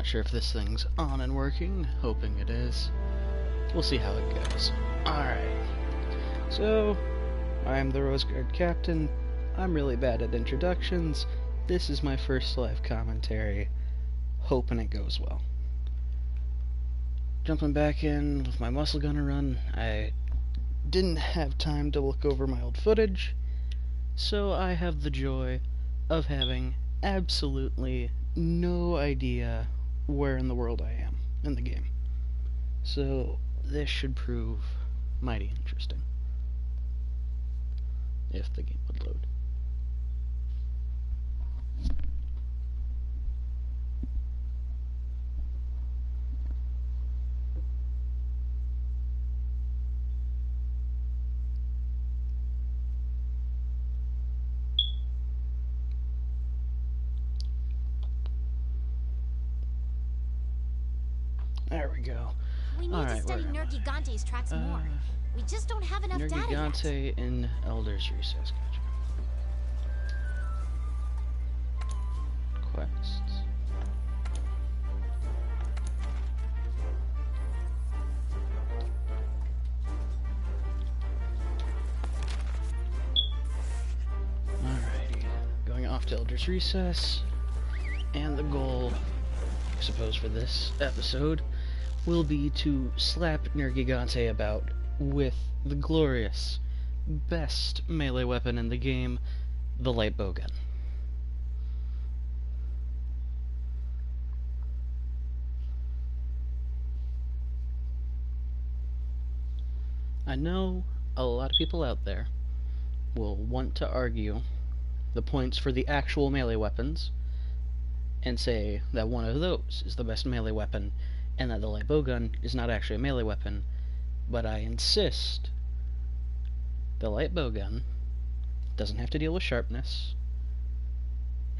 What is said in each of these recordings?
Not sure if this thing's on and working, hoping it is. We'll see how it goes. Alright. So, I'm the Rose Guard Captain. I'm really bad at introductions. This is my first live commentary. Hoping it goes well. Jumping back in with my muscle gunner run. I didn't have time to look over my old footage, so I have the joy of having absolutely no idea where in the world I am in the game. So this should prove mighty interesting. If the game would load. There we go. We need to study Nergigante's tracks more. We just don't have enough data yet. Nergigante in Elder's Recess. Gotcha. Quests. Alrighty. Going off to Elder's Recess. And the goal, I suppose, for this episode will be to slap Nergigante about with the glorious, best melee weapon in the game, the light bowgun. I know a lot of people out there will want to argue the points for the actual melee weapons and say that one of those is the best melee weapon and that the light bowgun is not actually a melee weapon, but I insist the light bowgun doesn't have to deal with sharpness,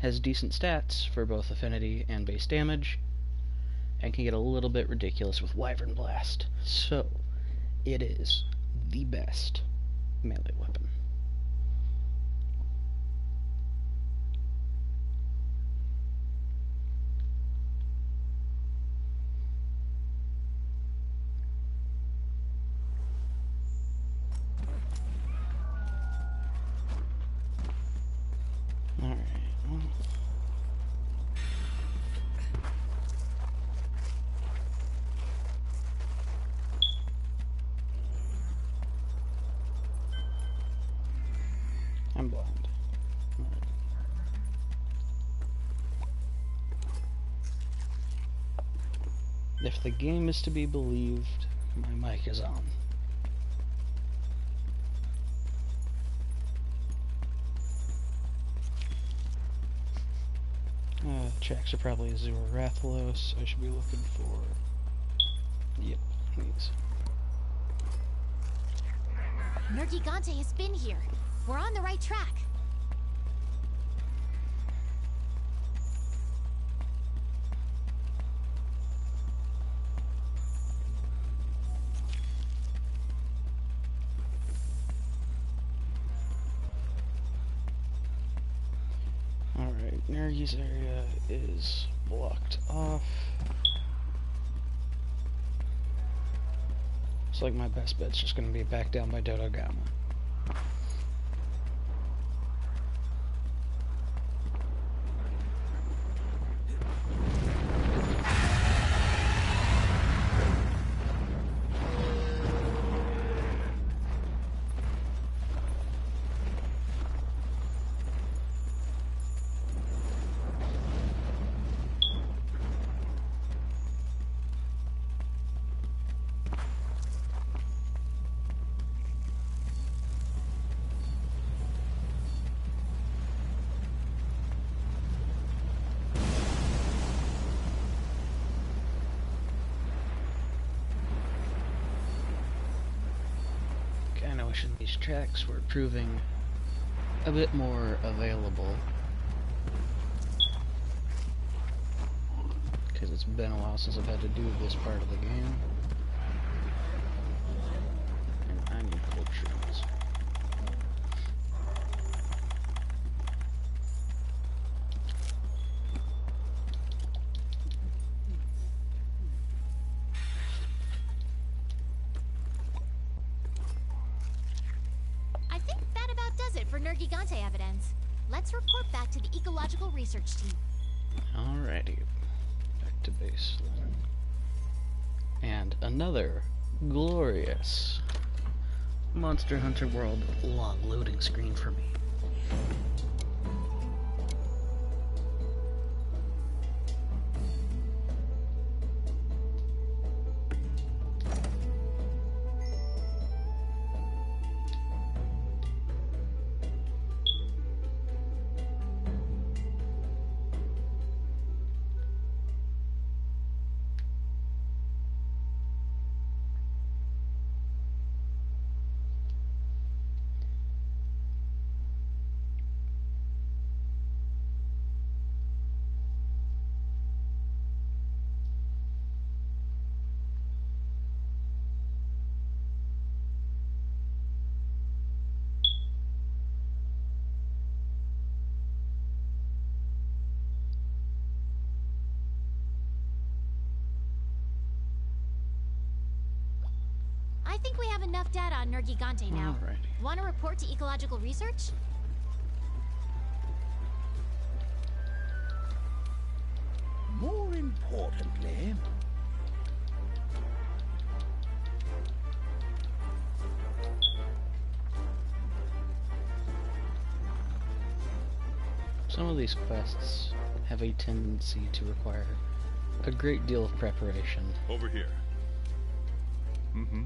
has decent stats for both affinity and base damage, and can get a little bit ridiculous with Wyvern Blast. So, it is the best melee weapon. I'm blind. Right. If the game is to be believed, my mic is on. Tracks are probably Azure Rathalos. I should be looking for... Yep, these. Nergigante has been here. We're on the right track. Alright, Nergi's area is blocked off. Looks like my best bet's just going to be back down by Dodogama. Kinda wishing these tracks were proving a bit more available, because it's been a while since I've had to do this part of the game, and I need cold shrooms. Nergigante evidence. Let's report back to the ecological research team. Alrighty. Back to baseline. And another glorious Monster Hunter World log loading screen for me. I think we have enough data on Nergigante now. Alrighty. Want to report to ecological research? More importantly, Some of these quests have a tendency to require a great deal of preparation. Over here. Mm-hmm.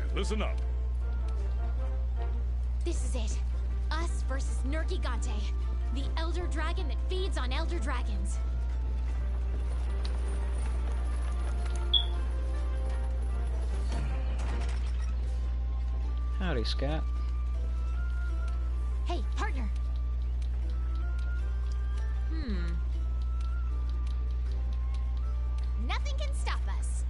And listen up. This is it. Us versus Nergigante, the elder dragon that feeds on elder dragons. Howdy, Scott. Hey, partner. Nothing can stop us.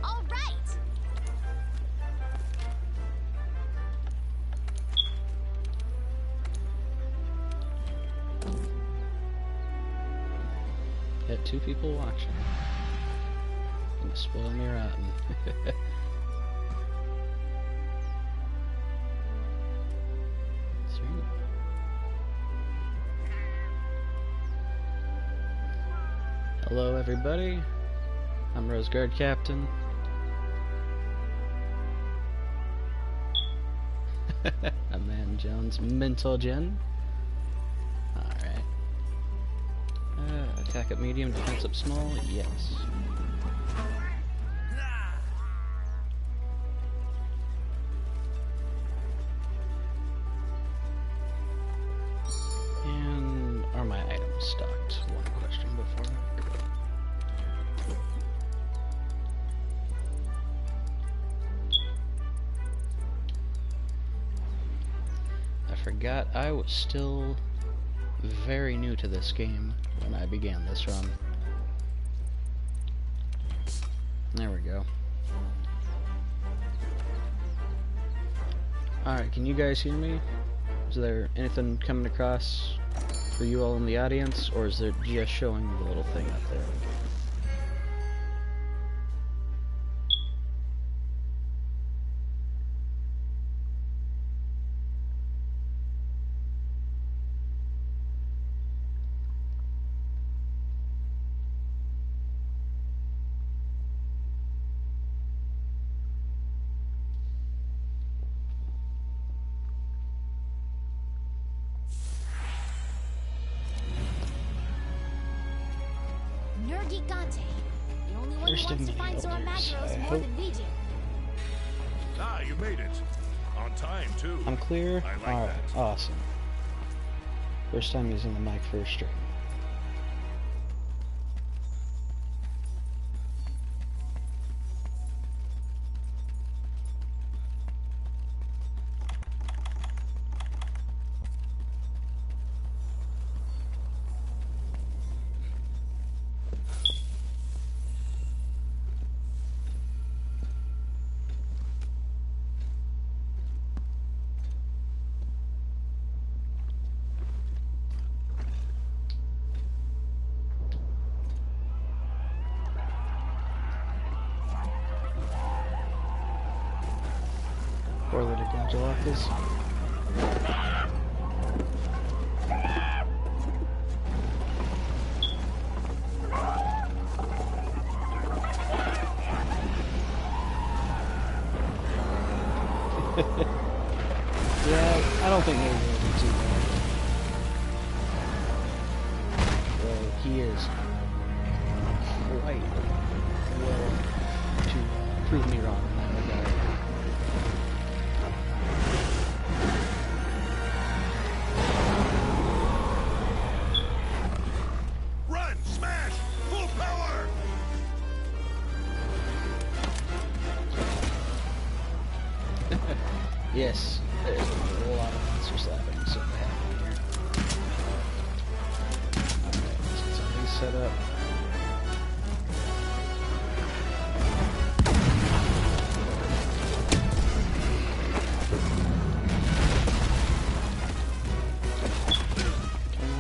All right. Got two people watching. Gonna spoil me rotten. Sweet. Hello, everybody. I'm Rose Guard Captain. I'm Man Jones, Mental Gen. Alright. Attack up medium, defense up small, yes. And are my items stocked? One question before. I forgot I was still very new to this game when I began this run. There we go. Alright, can you guys hear me? Is there anything coming across for you all in the audience, or is it just showing the little thing up there? Nergigante. The only one First who of wants to many find Zora elders, Magdaros I more hope. than we do. Ah, you made it. On time, too. I'm clear? I like Alright, that. awesome. First time using the mic for a stream. Four-legged Angelocus. Yeah, I don't think maybe it'll be too bad. Well, he is quite willing to prove me wrong in that regard. Run! Smash! Full power! Yes, there's a lot of monsters happening, so happening here. Alright, let's get some of these set up.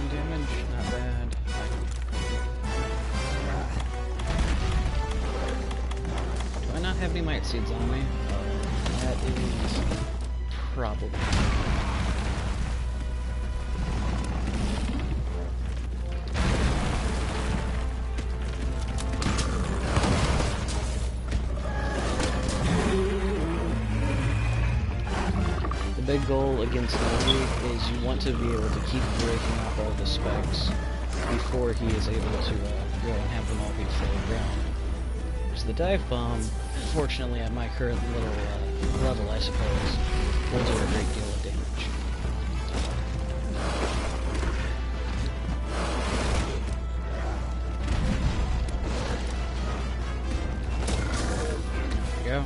Damage, not bad. Do I not have any might seeds on me? That is probably. The big goal against Nogi is you want to be able to keep breaking off all the spikes before he is able to go and have them all be full ground. Because the dive bomb, fortunately at my current little level, I suppose, will do a great deal of damage. There we go.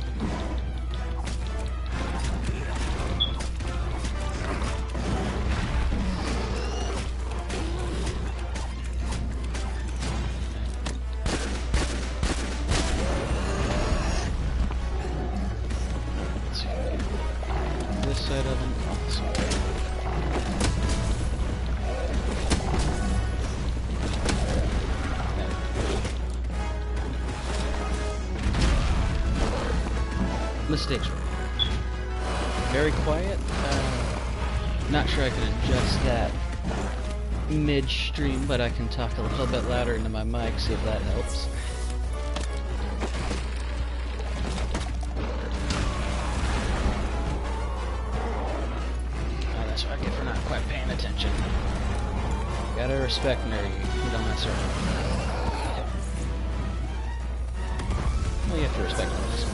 This side of them, awesome. Mistakes were very quiet. Not sure I can adjust that mid-stream, but I can talk a little bit louder into my mic, see if that helps. That's what I get for not quite paying attention. Gotta respect nerdy. You don't mess around. Well, you have to respect nerds.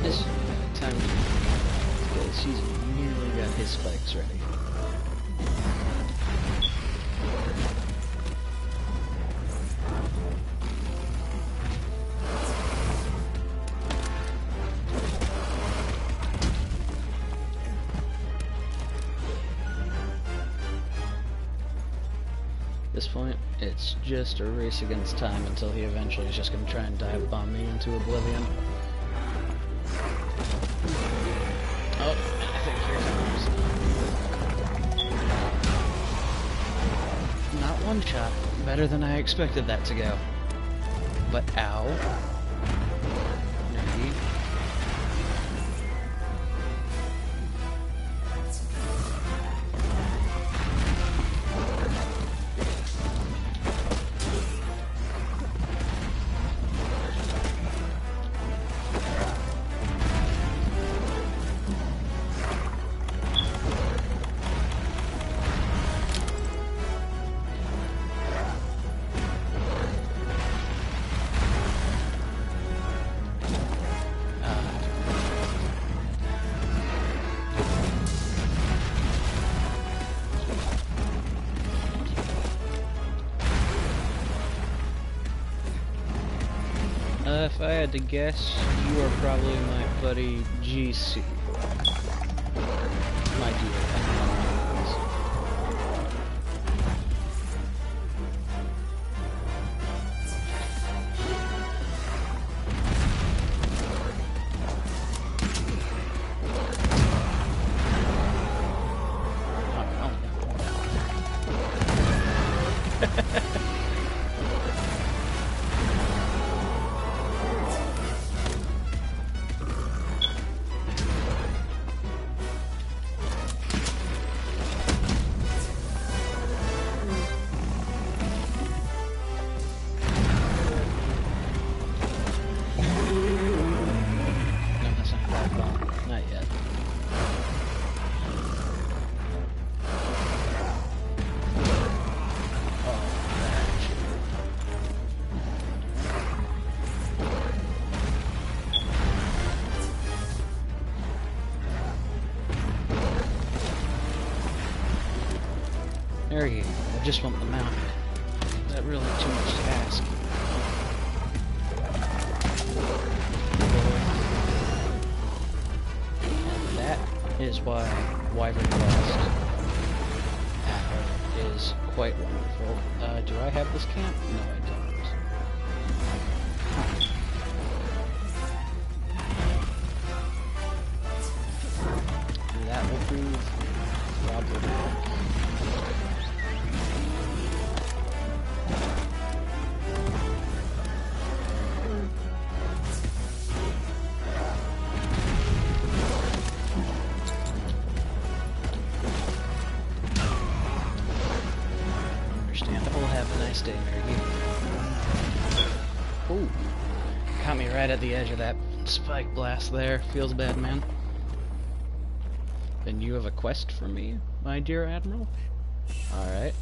This time because he's nearly got his spikes ready. At this point, it's just a race against time until he eventually is just going to try and dive bomb me into oblivion. Oh, I think here comes. Not one shot. Better than I expected that to go. But ow. Nerdy. If I had to guess, you are probably my buddy GC. My dear. Nergy. I just want the mount. Is that really too much to ask? And that is why Wyvern Blast is quite wonderful. Do I have this camp? No, I don't. That will prove problematic. Understandable. Have a nice day, Mary. Ooh. Caught me right at the edge of that spike blast there. Feels bad, man. Then you have a quest for me, my dear Admiral? Alright.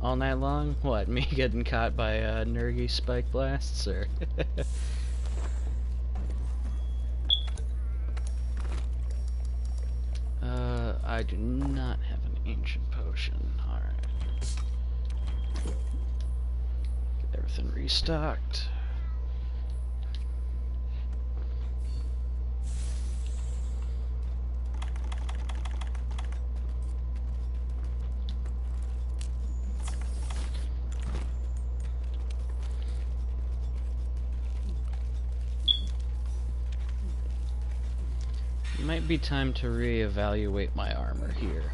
All night long? What, me getting caught by Nergy spike blasts, or? I do not have an ancient potion. Alright. Get everything restocked. It might be time to reevaluate my armor here.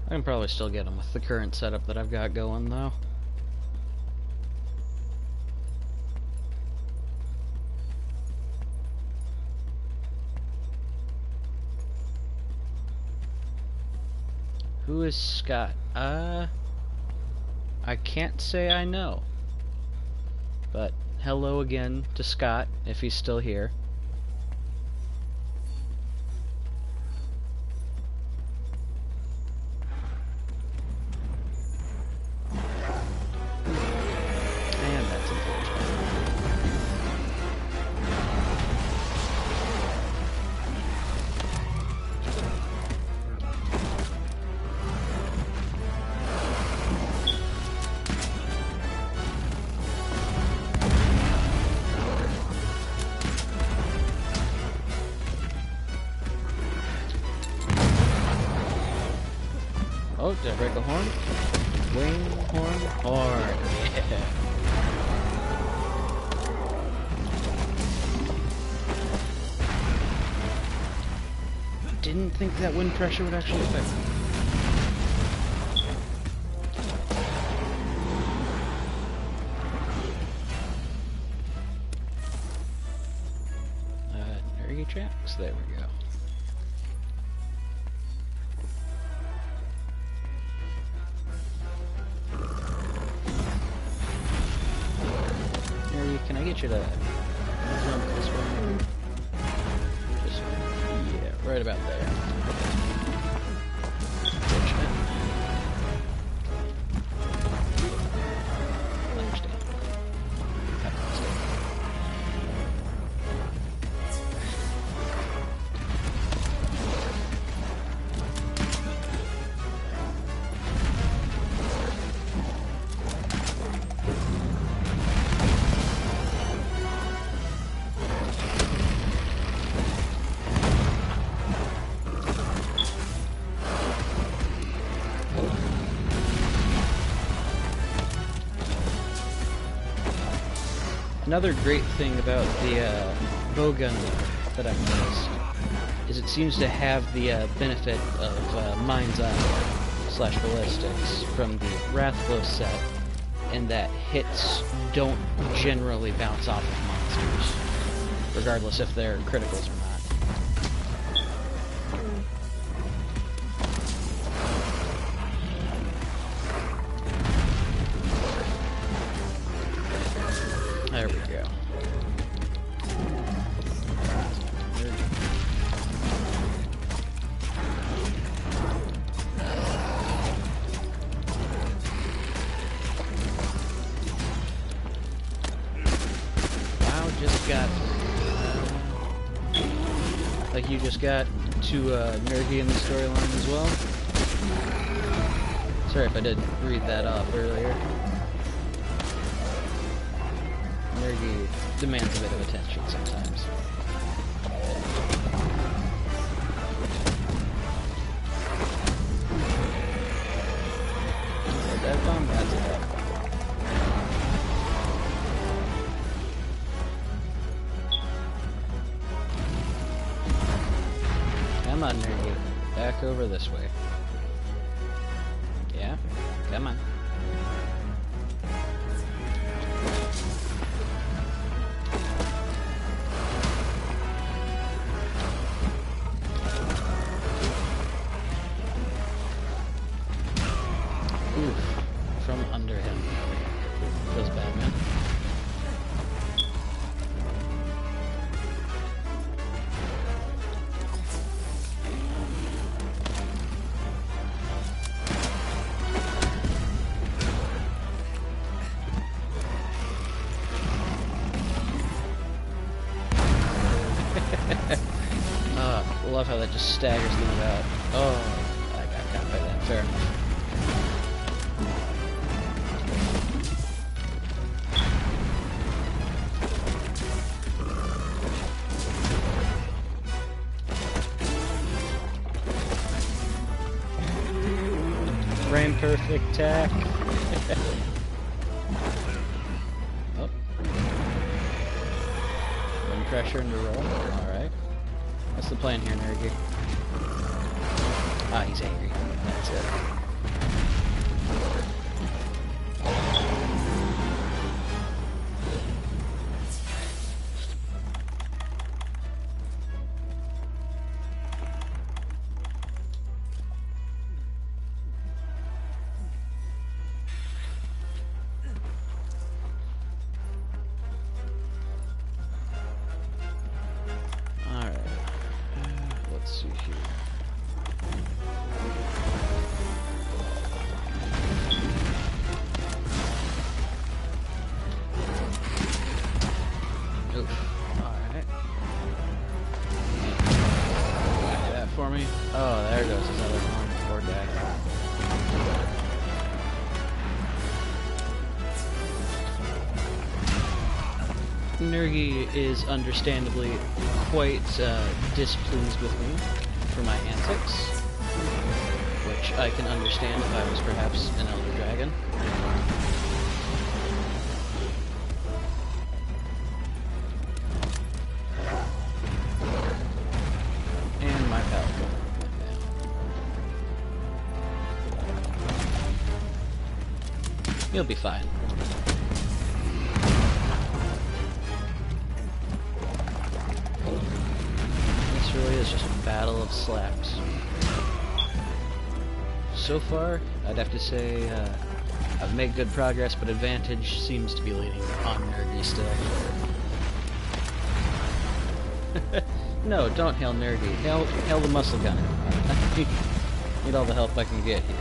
I can probably still get them with the current setup that I've got going, though. Who is Scott? I can't say I know. But hello again to Scott, if he's still here. And that's unfortunate. Oh, did I break a horn? Wing, horn. Yeah. Didn't think that wind pressure would actually affect me. Nergy tracks. There we go. Can I get you to jump this way? Just, yeah, right about there. Fortunate. Understand. Have a nice day. Another great thing about the bowgun that I've noticed is it seems to have the benefit of Mind's Eye / ballistics from the Wrathflow set, in that hits don't generally bounce off of monsters, regardless if they're criticals or not. There we go. just got, like you just got to Nergy in the storyline as well. Sorry if I didn't read that off earlier. Nergy demands a bit of attention sometimes. That bomb, that's a death bomb. Come on, Nergy. Back over this way. Yeah? Come on. Oof. From under him. Feels bad, man. Love how that just staggers them about. Oh, I got caught by that. Fair enough. Frame perfect tack. Oh. Wind pressure into roll. Alright. What's the plan here, Nergy? Ah, he's angry. That's it. Let's see here. Oof. Alright. Back that for me. Oh, there goes his other one. Poor guy. Nergy is understandably quite displeased with me for my antics, which I can understand if I was perhaps an Elder Dragon. And my Falcon. You'll be fine. Really is just a battle of slaps. So far, I'd have to say I've made good progress, but advantage seems to be leaning on Nergy still. No, don't hail Nergy. Hail the muscle gunner. Need all the help I can get here.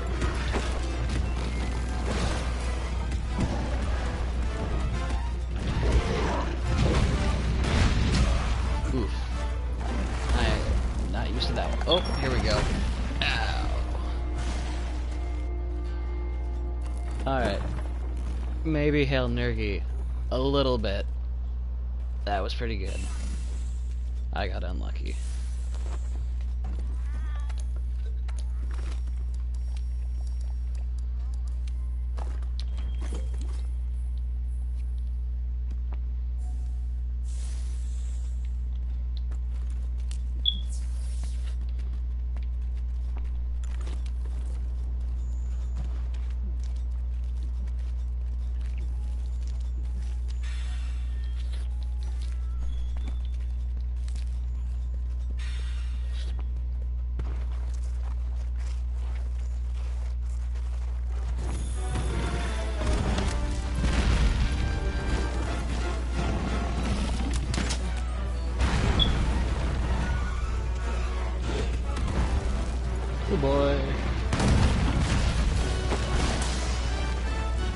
Oof. Used to that one. Oh, here we go. Ow. Alright. Maybe hail Nergy a little bit. That was pretty good. I got unlucky. Good boy.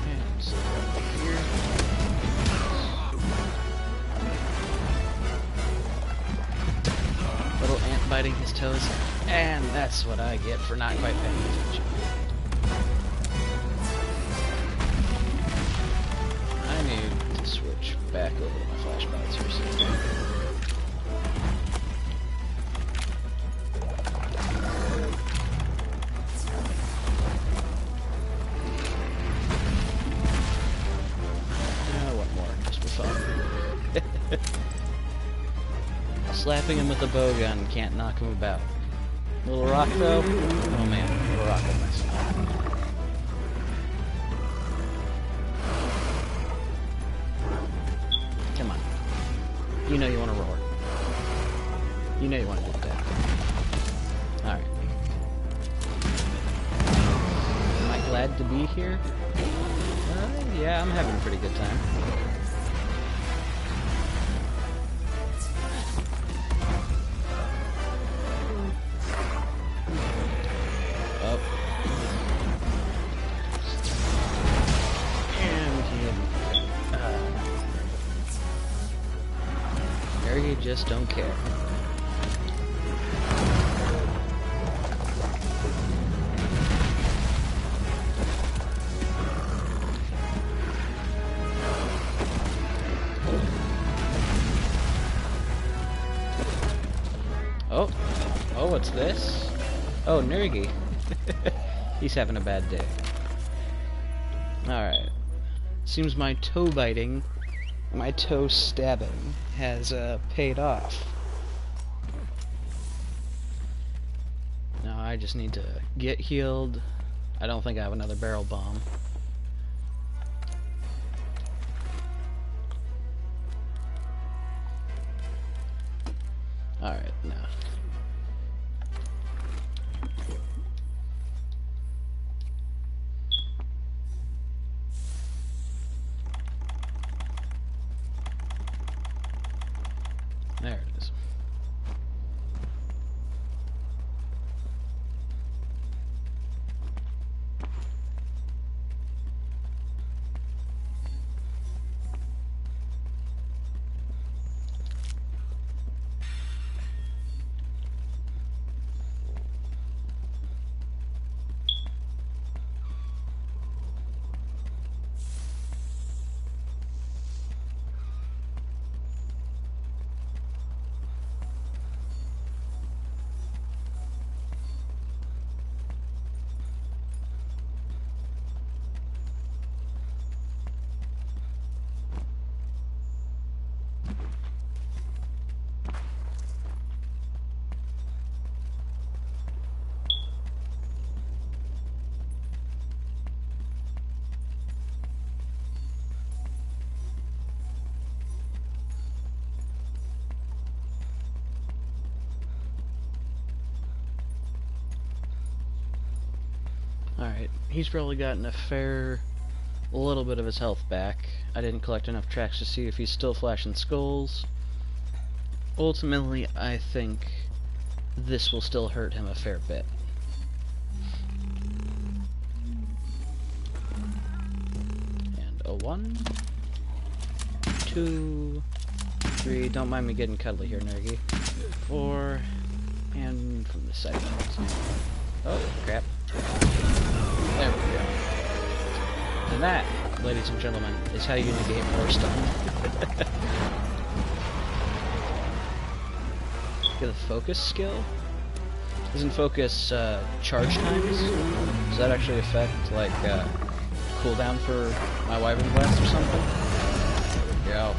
And so here. biting his toes, and that's what I get for not quite paying attention. I need to switch back over to my flashbacks for a second. One more, just for fun. Slapping him with a bow gun can't knock him about. Little rock though? Oh man, little rock will mess him up. Come on. You know you want to roar. You know you want to do that. Alright. Am I glad to be here? Yeah, I'm having a pretty good time. Up. And there you just don't care. Oh, what's this? Oh, Nergi. He's having a bad day. Alright. Seems my toe biting, my toe stabbing, has paid off. Now I just need to get healed. I don't think I have another barrel bomb. Alright, now. There it is. Alright, he's probably gotten a little bit of his health back. I didn't collect enough tracks to see if he's still flashing skulls. Ultimately, I think this will still hurt him a fair bit. And a 1, 2, 3, don't mind me getting cuddly here, Nergi. 4, and from the second. Oh, crap. There we go. And that, ladies and gentlemen, is how you negate more stun. Get a focus skill? Doesn't focus charge times? Does that actually affect, like, cooldown for my Wyvern Blast or something? There we go.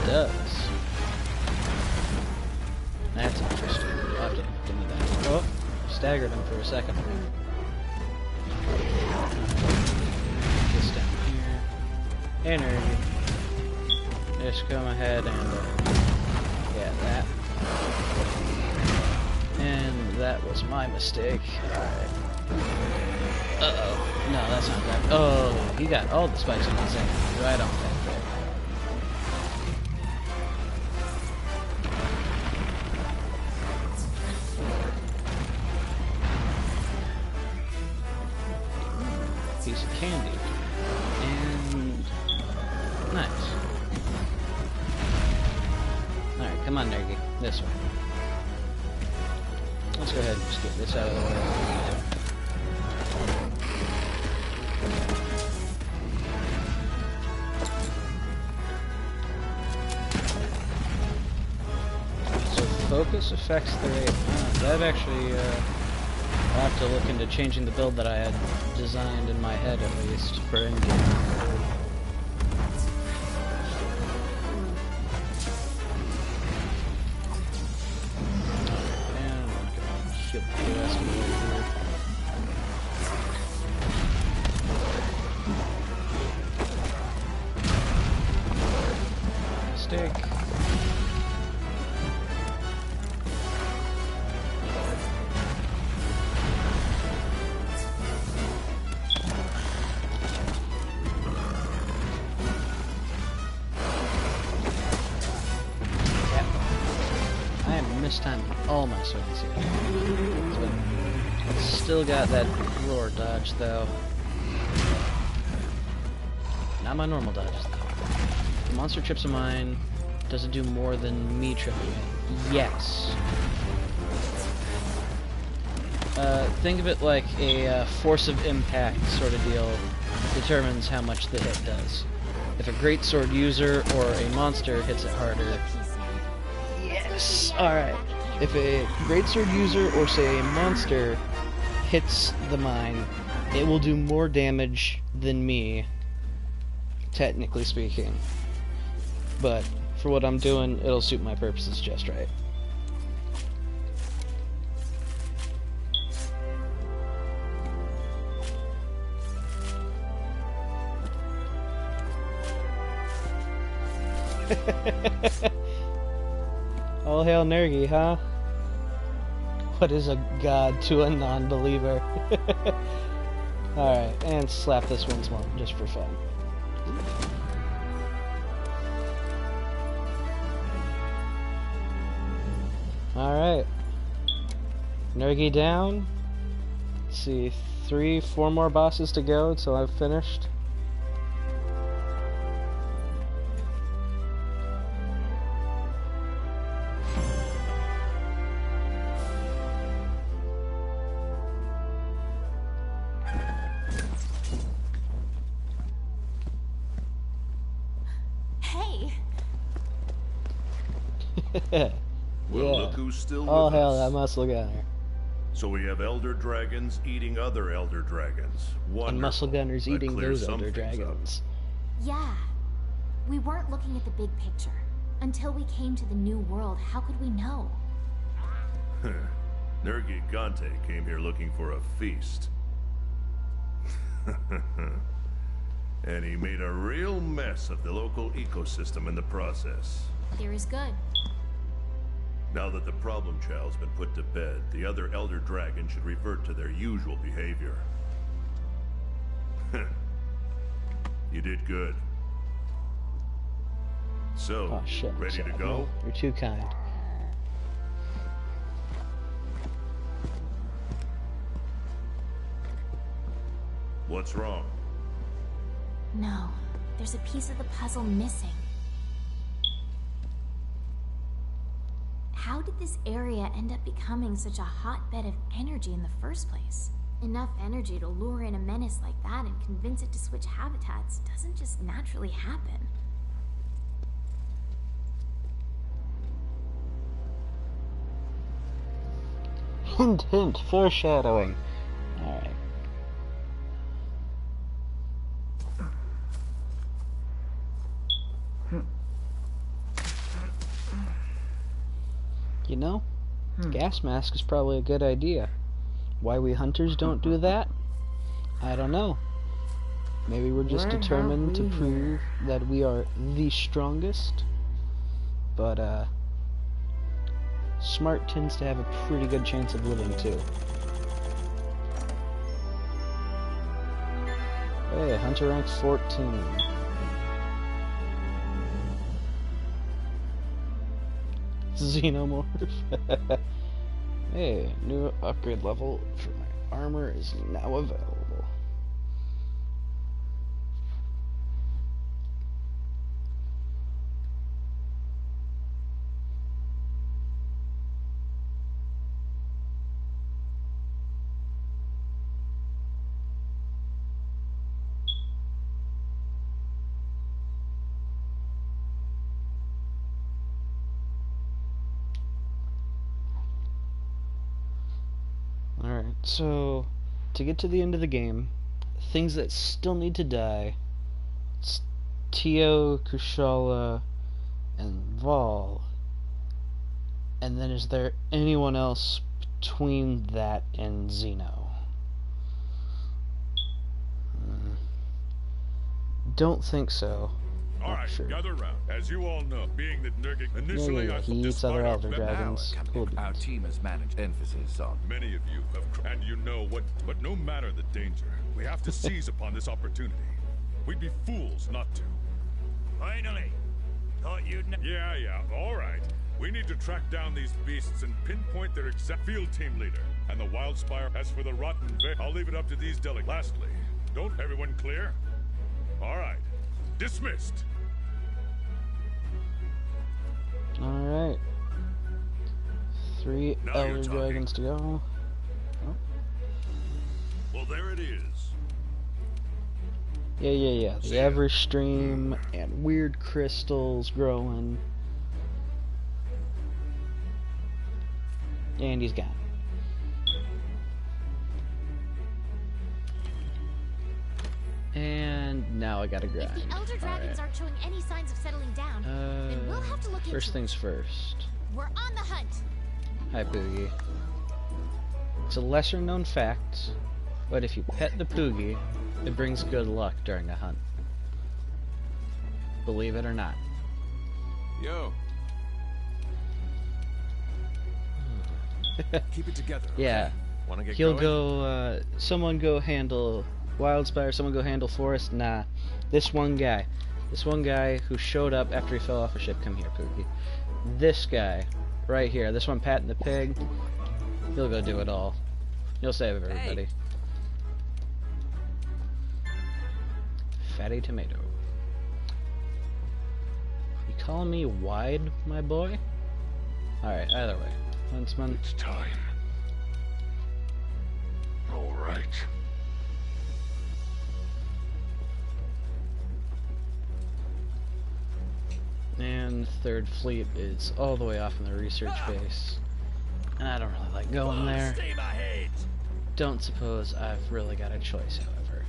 Does. That's interesting. I'll have to look into that. Oh, staggered him for a second. This down here. Energy. Just come ahead and yeah, that. And that was my mistake. Alright. Uh-oh. No, that's not that. Oh, he got all the spikes on his end. Right on that there. Piece of candy. And... nice. Alright, come on, Nergy. This way. Let's go ahead and just get this out of the way. So focus affects the rate. That actually, I'll have to look into changing the build that I had designed in my head at least for endgame. Get the rest of the way here. Mistake. I am mistiming all my swings here. Still got that roar dodge though. Not my normal dodges though. The monster chips of mine doesn't do more than me tripping it. Yes. Think of it like a force of impact sort of deal determines how much the hit does. If a greatsword user or a monster hits it harder. Yes! Alright. If a greatsword user or say a monster hits the mine, it will do more damage than me, technically speaking. But for what I'm doing, it'll suit my purposes just right. All hail Nergy, huh? What is a god to a non-believer? Alright, and slap this once more, just for fun. Alright. Nergy down. Let's see, 4 more bosses to go till I've finished. Well, yeah. look who's still Oh with hell, us. that muscle gunner. So we have elder dragons eating other elder dragons. Wonderful. And muscle gunners That eating clears those some elder things up. dragons. Yeah. We weren't looking at the big picture. Until we came to the new world, how could we know? Nergi Gante came here looking for a feast. And he made a real mess of the local ecosystem in the process. Theory's good. Now that the problem child's been put to bed, the other elder dragon should revert to their usual behavior. You did good. So, Oh shit. ready to sorry. go? You're too kind. What's wrong? No. There's a piece of the puzzle missing. How did this area end up becoming such a hotbed of energy in the first place? Enough energy to lure in a menace like that and convince it to switch habitats doesn't just naturally happen. Hint, hint, foreshadowing. Alright. You know, gas mask is probably a good idea. Why we hunters don't do that? I don't know. Maybe we're just determined to prove that we are the strongest. But, Smart tends to have a pretty good chance of living too. Hey, Hunter rank 14. Xenomorph. Hey, new upgrade level for my armor is now available. Alright, so to get to the end of the game, things that still need to die, it's Tio, Kushala, and Vol. And then is there anyone else between that and Xeno? Don't think so. Alright, Sure. gather round. As you all know, being that Nurgle initially Yeah, I he eats despite other our elder mem- dragons. Cool Our beans. team has managed emphasis on. Many of you have, and you know what, but no matter the danger, we have to seize upon this opportunity. We'd be fools not to. Finally! Thought you'd Yeah, alright. We need to track down these beasts and pinpoint their exact field team leader. And the Wildspire, as for the Rotten Veil, I'll leave it up to these delegates. Lastly, don't everyone clear? Alright. Dismissed! Alright. 3 Now you're elder talking. dragons to go. Oh. Well, there it is. Yeah. See The ya. Ever Stream and weird crystals growing. And he's gone. And now I gotta grind. If the Elder Dragons aren't showing any signs of settling down, then we'll have to look First into things it. first. We're on the hunt. Hi, Poogie. It's a lesser known fact, but if you pet the Poogie, it brings good luck during a hunt. Believe it or not. Yo, keep it together. Yeah. Okay? Wanna get He'll going? go, someone go handle Wildspire, someone go handle Forest. Nah. This one guy who showed up after he fell off a ship. Come here, Poogie. This guy, right here, this one patting the pig, he'll go do it all. He'll save everybody. Fatty tomato. You calling me wide, my boy? Alright, either way. Huntsman. It's time. All right. And Third Fleet is all the way off in the research base. And I don't really like going there. Stay my head. Don't suppose I've really got a choice, however.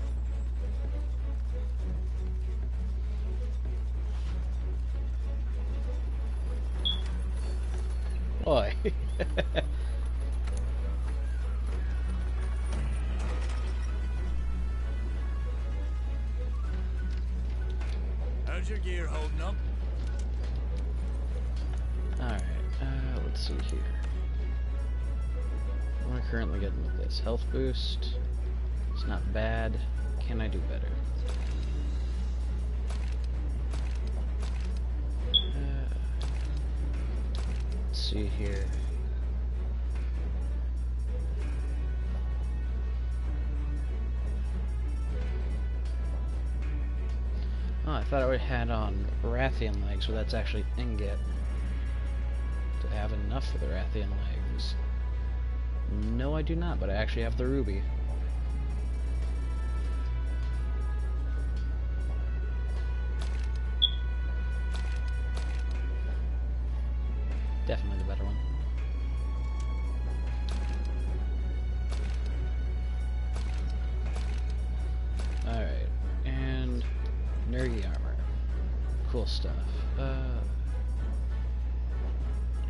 Boy. How's your gear holding up? Alright, let's see here. What am I currently getting with this? Health boost. It's not bad. Can I do better? Let's see here. Oh, I thought I had on Rathian legs, but that's actually ingot. Do I have enough for the Rathian legs? No, I do not, but I actually have the ruby. Definitely the better one. Alright, and Nergy armor. Cool stuff.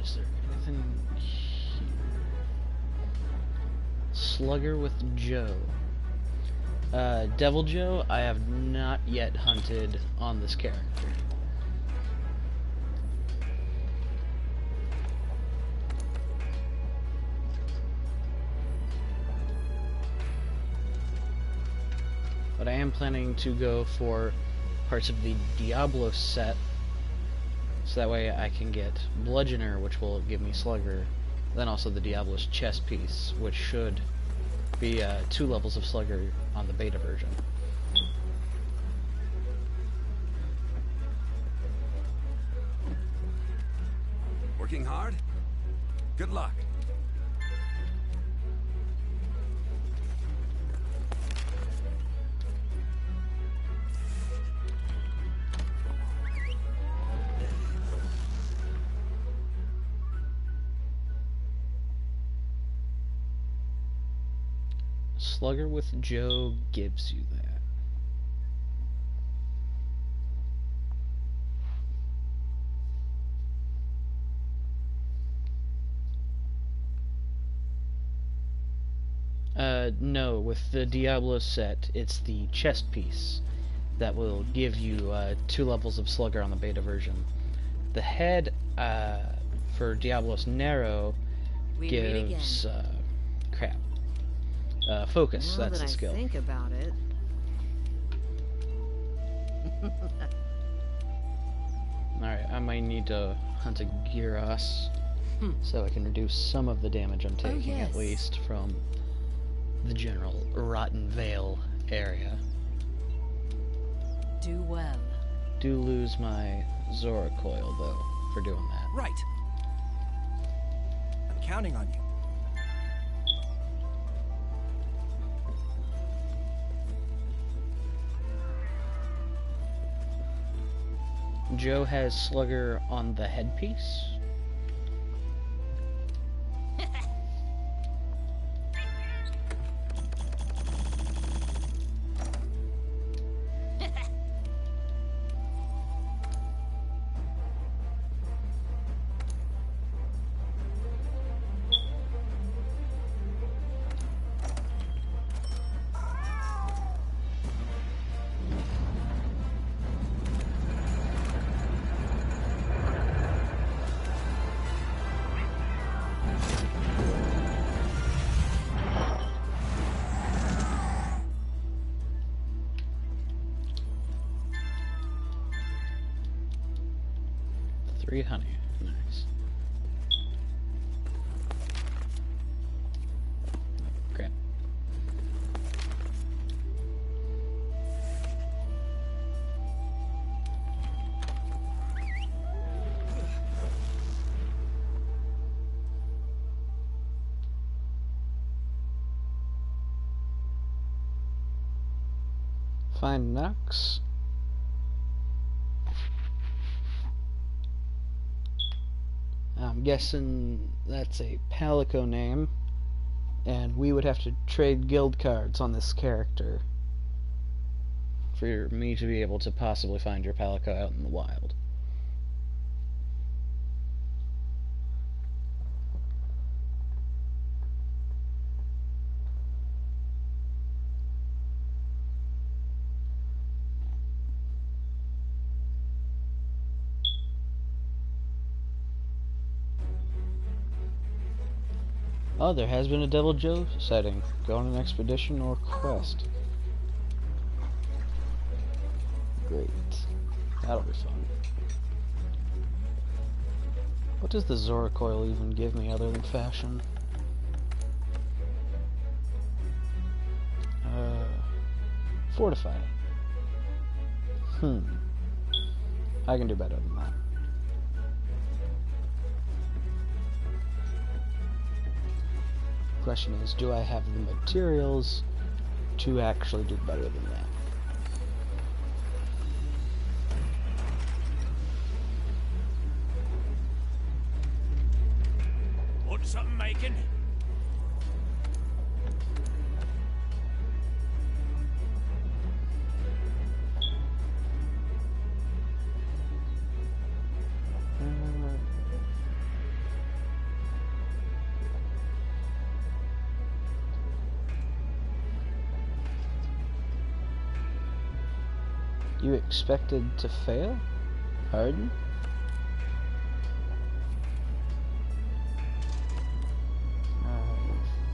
Is there anything here? Slugger with Joe. Devil Joe, I have not yet hunted on this character. but I am planning to go for parts of the Diablo set, so that way I can get Bludgeoner, which will give me Slugger, then also the Diablo's chest piece, which should be 2 levels of Slugger on the beta version. Working hard? Good luck. Slugger with Joe gives you that. No, with the Diablo set, it's the chest piece that will give you 2 levels of Slugger on the beta version. The head for Diablo's Narrow gives crap. Focus, Now that's that the skill. I think about it. Alright, I might need to hunt a Gyros so I can reduce some of the damage I'm taking, yes. at least, from the general Rotten Vale area. Do well. Do lose my Zora coil, though, for doing that. Right. I'm counting on you. Joe has Slugger on the headpiece. Three honey. Nice. Crap. Find Nox. I'm guessing that's a Palico name, and we would have to trade guild cards on this character for me to be able to possibly find your Palico out in the wild. Oh, there has been a Devil Joe sighting. Go on an expedition or quest. Great. That'll be fun. What does the Zora coil even give me other than fashion? Fortify. I can do better than that. Question is, do I have the materials to actually do better than that? Want something making? You expected to fail? Pardon?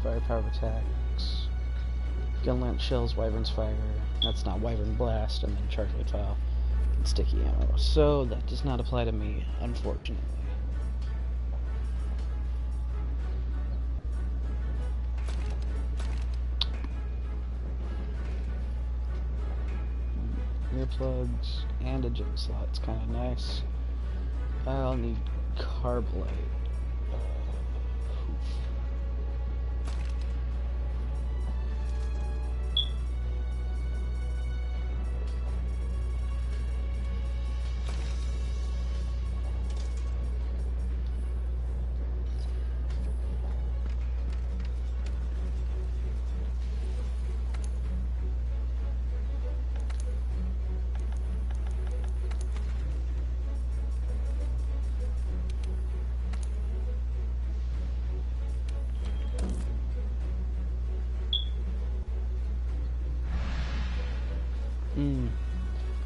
Firepower attacks. Gun lance shells, wyvern's fire. That's not wyvern blast, and then charcoal file and sticky ammo. So that does not apply to me, unfortunately. Earplugs and a gym slot. It's kind of nice. I'll need carbide.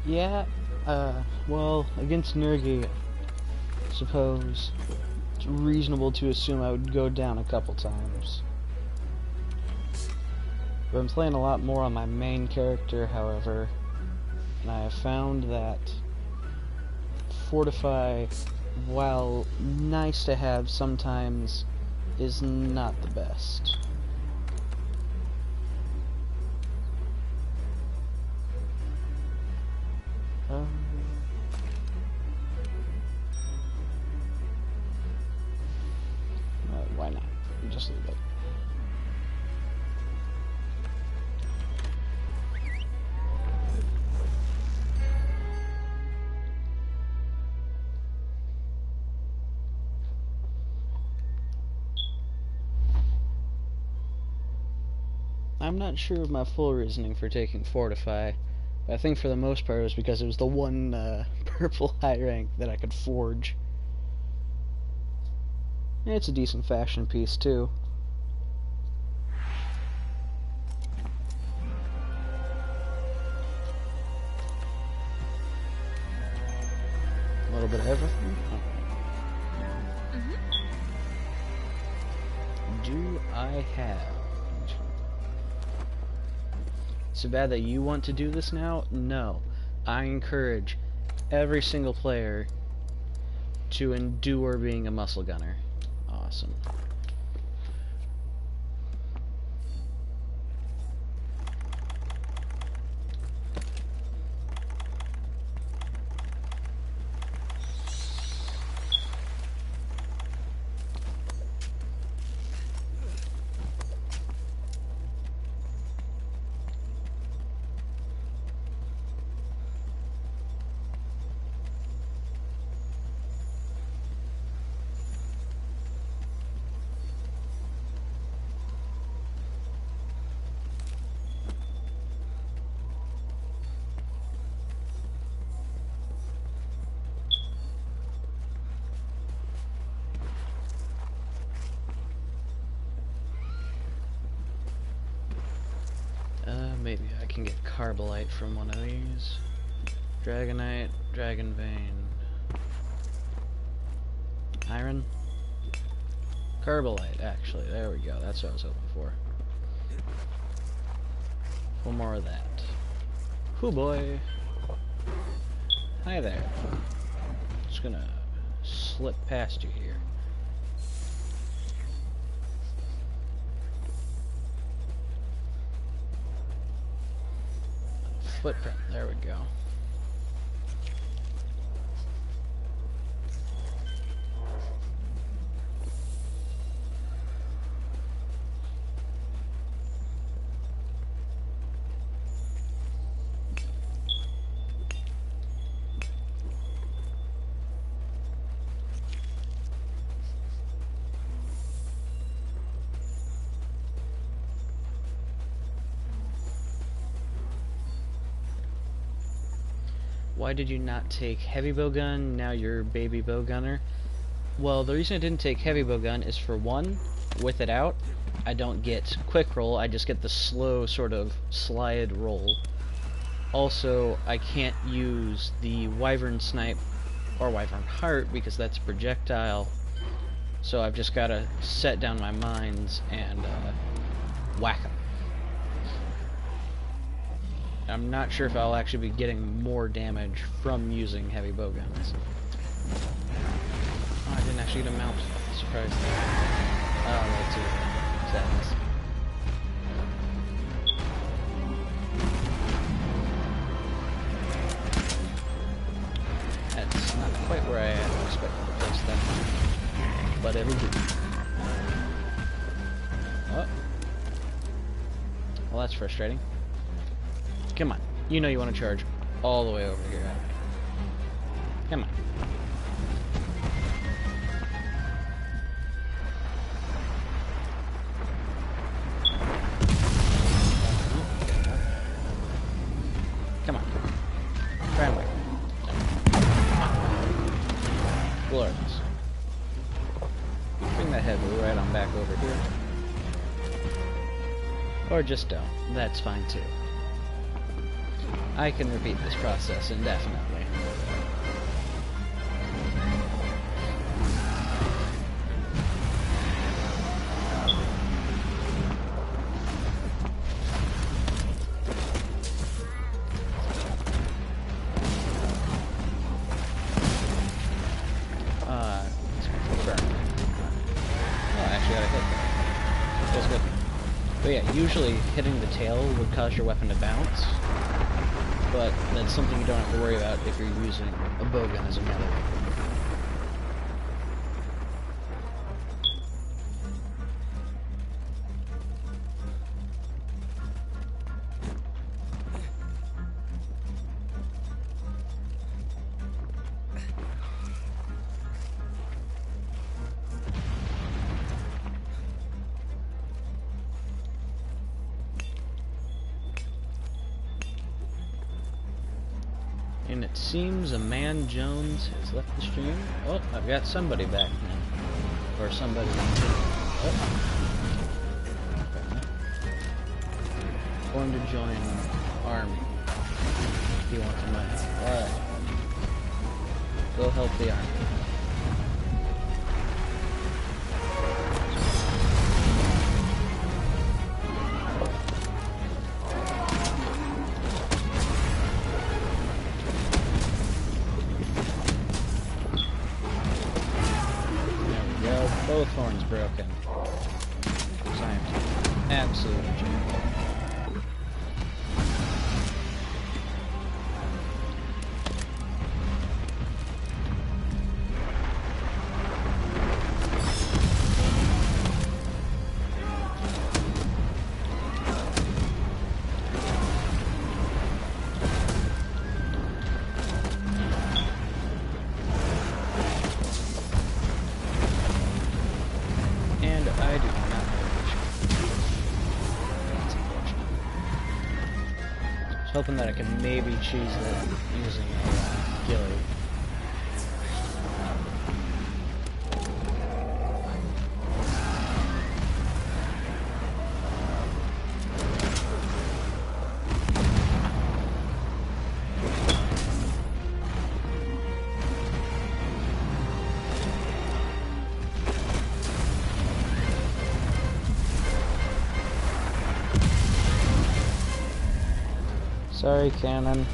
Yeah, well, against Nergi, I suppose it's reasonable to assume I would go down a couple times. But I'm playing a lot more on my main character, however, and I have found that Fortify, while nice to have sometimes, is not the best. Why not? Just leave it. I'm not sure of my full reasoning for taking Fortify, but I think for the most part it was because it was the one purple high rank that I could forge. And it's a decent fashion piece too. A little bit of everything. Do I have? So bad that you want to do this now? No. I encourage every single player to endure being a muscle gunner. Awesome. Maybe I can get Carbolite from one of these. Dragonite, Dragon Vein. Iron? Carbolite, actually. There we go. That's what I was hoping for. One more of that. Hoo boy! Hi there. Just gonna slip past you here. Footprint, there we go. Why did you not take heavy bowgun? Now you're baby bowgunner. Well, the reason I didn't take heavy bowgun is, for one, with it out, I don't get quick roll, I just get the slow sort of slide roll. Also, I can't use the wyvern snipe or wyvern heart because that's projectile. So I've just got to set down my mines and whack them. I'm not sure if I'll actually be getting more damage from using heavy bow guns. Oh, I didn't actually get a mount. Surprised. Oh, that's it. Sadness. That's not quite where I expected to place that, but it'll do. Oh. Well, that's frustrating. Come on. You know you want to charge all the way over here. Come on. Come on. Try and wait. Glorious. Bring that head right on back over here. Or just don't. That's fine too. I can repeat this process indefinitely. But yeah, usually hitting the tail would cause your weapon to bounce, but that's something you don't have to worry about if you're using a bowgun as a melee weapon. And it seems a man Jones has left the stream. Oh, I've got somebody back now. Or somebody. Oh. Going to join army. He wants some money. Alright. Go help the army. Both horns broken. Absolutely joking. I do not have That's unfortunate. I was hoping that I could maybe cheese it using a ghillie. Sorry, Cannon.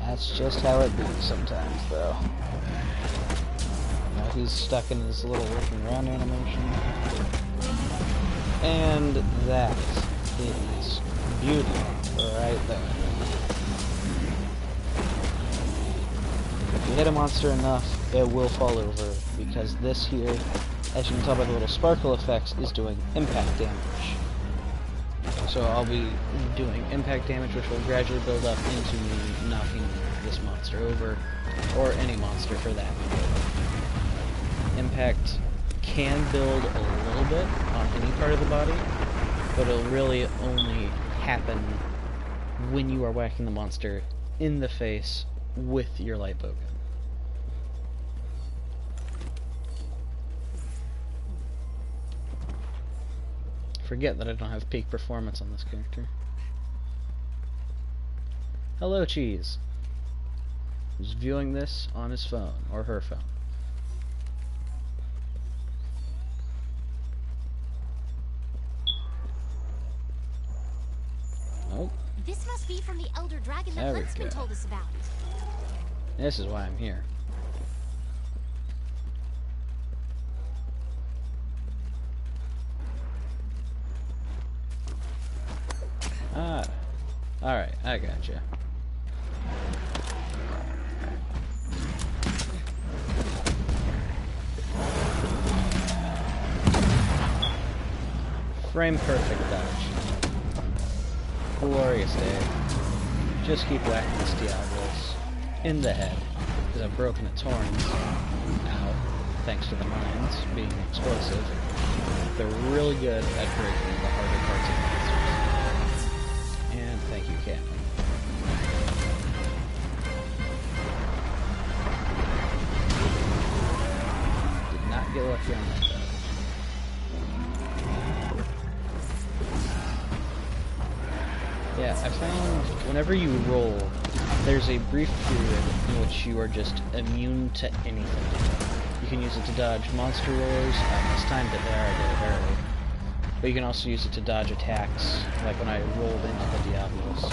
That's just how it be sometimes, though. Now he's stuck in his little working around animation. And that is beauty right there. If you hit a monster enough, it will fall over, because this here, as you can tell by the little sparkle effects, is doing impact damage. So I'll be doing impact damage, which will gradually build up into me knocking this monster over, or any monster for that matter. Impact can build a little bit on any part of the body, but it'll really only happen when you are whacking the monster in the face with your light bowgun. Forget that I don't have peak performance on this character. Hello, Cheese. Who's viewing this on his phone, or her phone. Oh, from the Elder Dragon that There we Huntsman go. told us about. This is why I'm here. Ah, alright, I gotcha. Frame perfect dodge. Glorious day. Just keep whacking this Diablos in the head, because I've broken its horns. Ow. Thanks to the mines being explosive. They're really good at breaking the harder parts of monsters. And thank you, Cannon. Did not get lucky on that, though. Yeah, I found whenever you roll, there's a brief period in which you are just immune to anything. You can use it to dodge monster rollers. I mistimed it there, I did it early. But you can also use it to dodge attacks, like when I rolled into the Diablos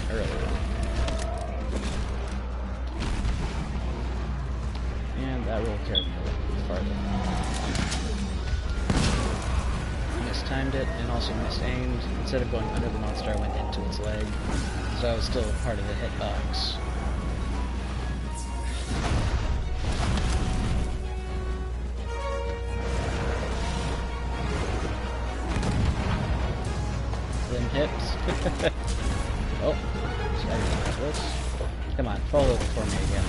earlier. And that roll carried me a little farther. Mistimed it and also misaimed. Instead of going under the monster, I went into its leg. So I was still part of the hitbox. Slim hips. Oh, so I can have this. Come on, fall over for me again.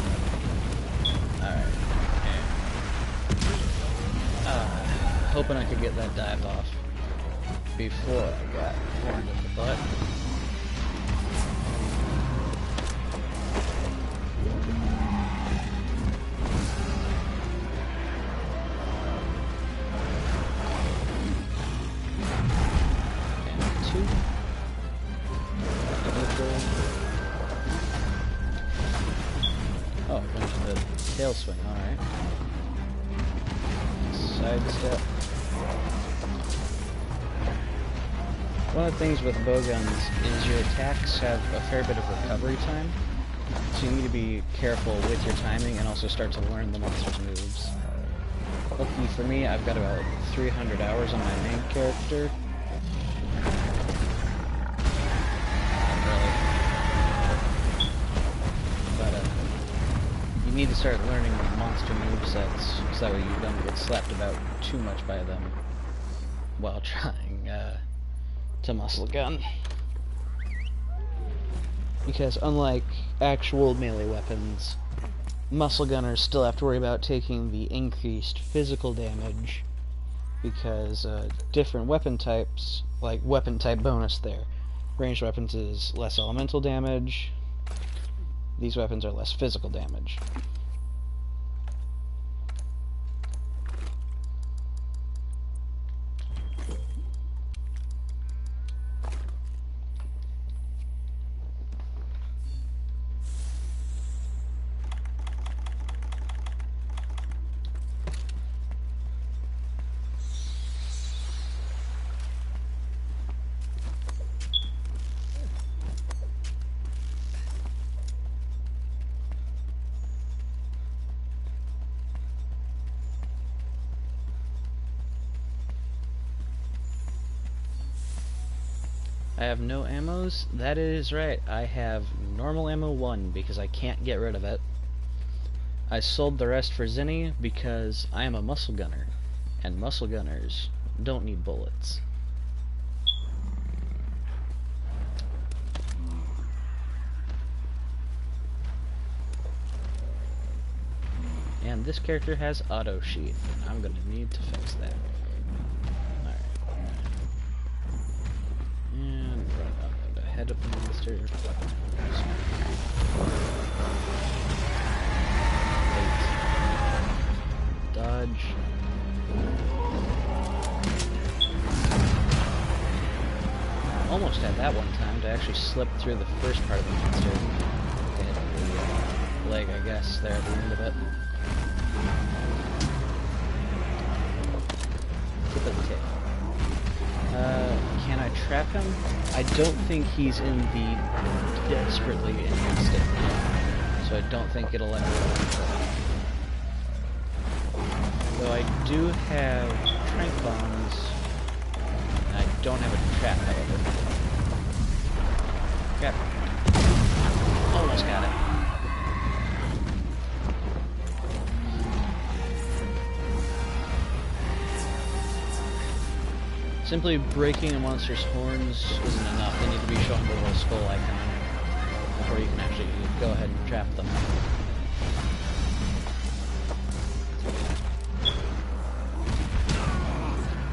Alright. Hoping I could get that dive off before I got horned in the butt. And 2. Oh, I went to the tail swing, alright. Sidestep. One of the things with bowguns is your attacks have a fair bit of recovery time, so you need to be careful with your timing and also start to learn the monster's moves. Lucky for me, I've got about 300 hours on my main character. Not really. But you need to start learning the monster movesets, so that way you don't get slapped about too much by them while trying to muscle gun. Because unlike actual melee weapons, muscle gunners still have to worry about taking the increased physical damage, because different weapon types, like weapon type bonus there, ranged weapons is less elemental damage, these weapons are less physical damage. I have no ammos? That is right. I have normal ammo 1 because I can't get rid of it. I sold the rest for Zinni because I am a muscle gunner, and muscle gunners don't need bullets. And this character has auto sheath, and I'm gonna need to fix that. And run up and ahead of the monster. Wait. Dodge. Almost had that one time to actually slip through the first part of the monster. Hit the leg, I guess, there at the end of it. Tip of the tail. Can I trap him. I don't think he's in the desperately in need state yet, so I don't think it'll let me go. Though I do have trank bombs, and I don't have a trap, however. Crap. Almost got it. Simply breaking a monster's horns isn't enough. They need to be showing the little skull icon before you can actually go ahead and trap them.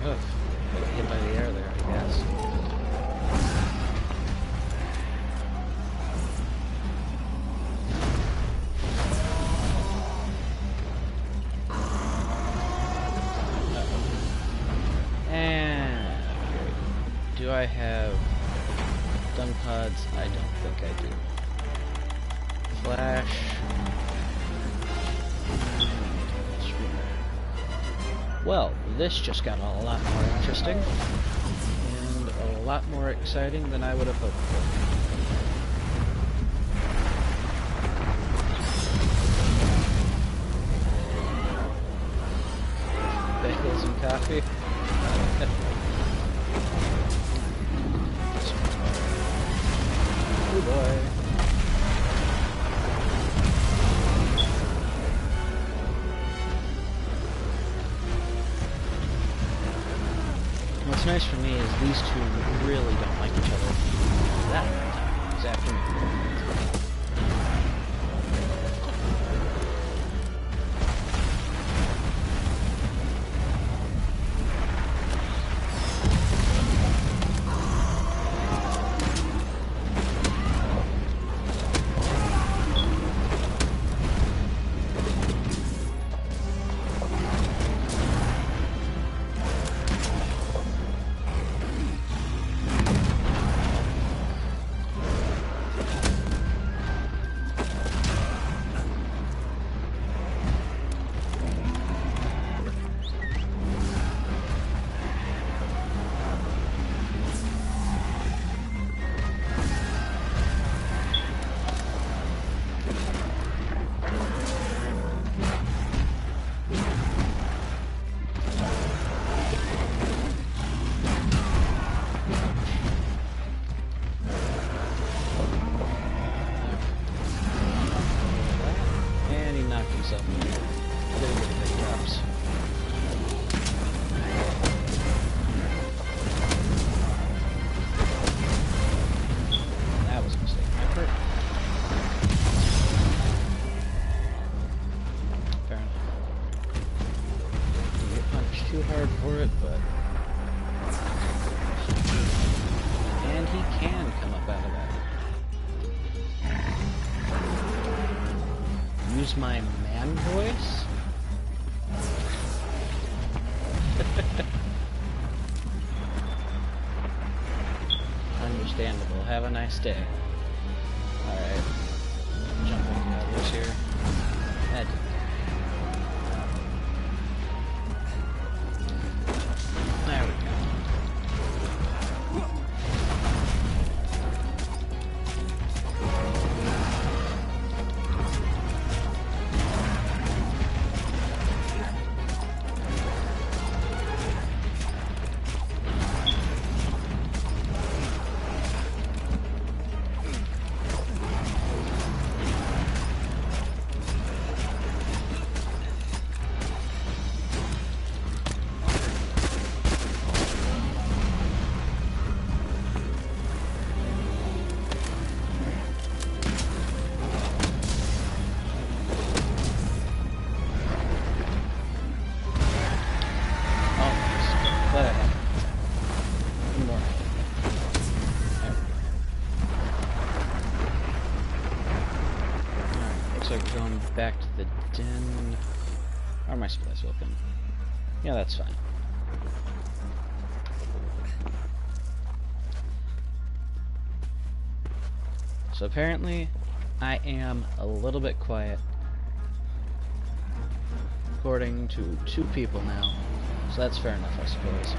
Ugh. Got hit by the air there, I guess. Do I have dung pods? I don't think I do. Flash. Well, this just got a lot more interesting and a lot more exciting than I would have hoped for. Bagels and coffee. Oh boy. What's nice for me is these two really don't like each other that time. It's after me. Too hard for it, but... And he can come up out of that. Use my man voice? Understandable. Have a nice day. Alright. Jumping the others here. That didn't. There we go. Back to the den. Are my supplies open? Yeah, that's fine. So apparently, I am a little bit quiet. According to 2 people now. So that's fair enough, I suppose.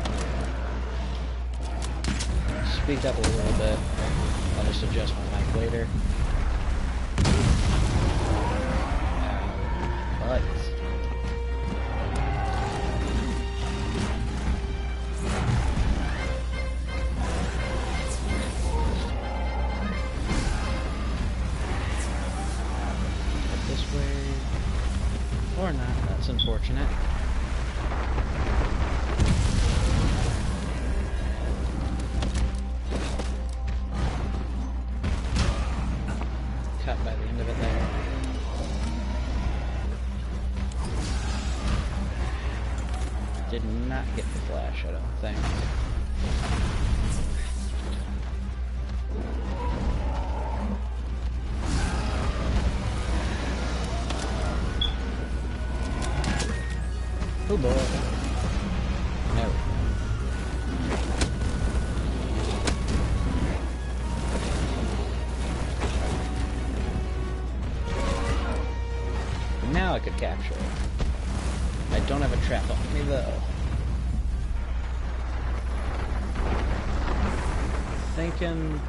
speak up a little bit. I'll just adjust my mic later. But this way or not, that's unfortunate. Cut by the end of it there. Did not get the flash, I don't think. Oh boy. No. Now I could capture it. I don't have a trap on me though. Thinking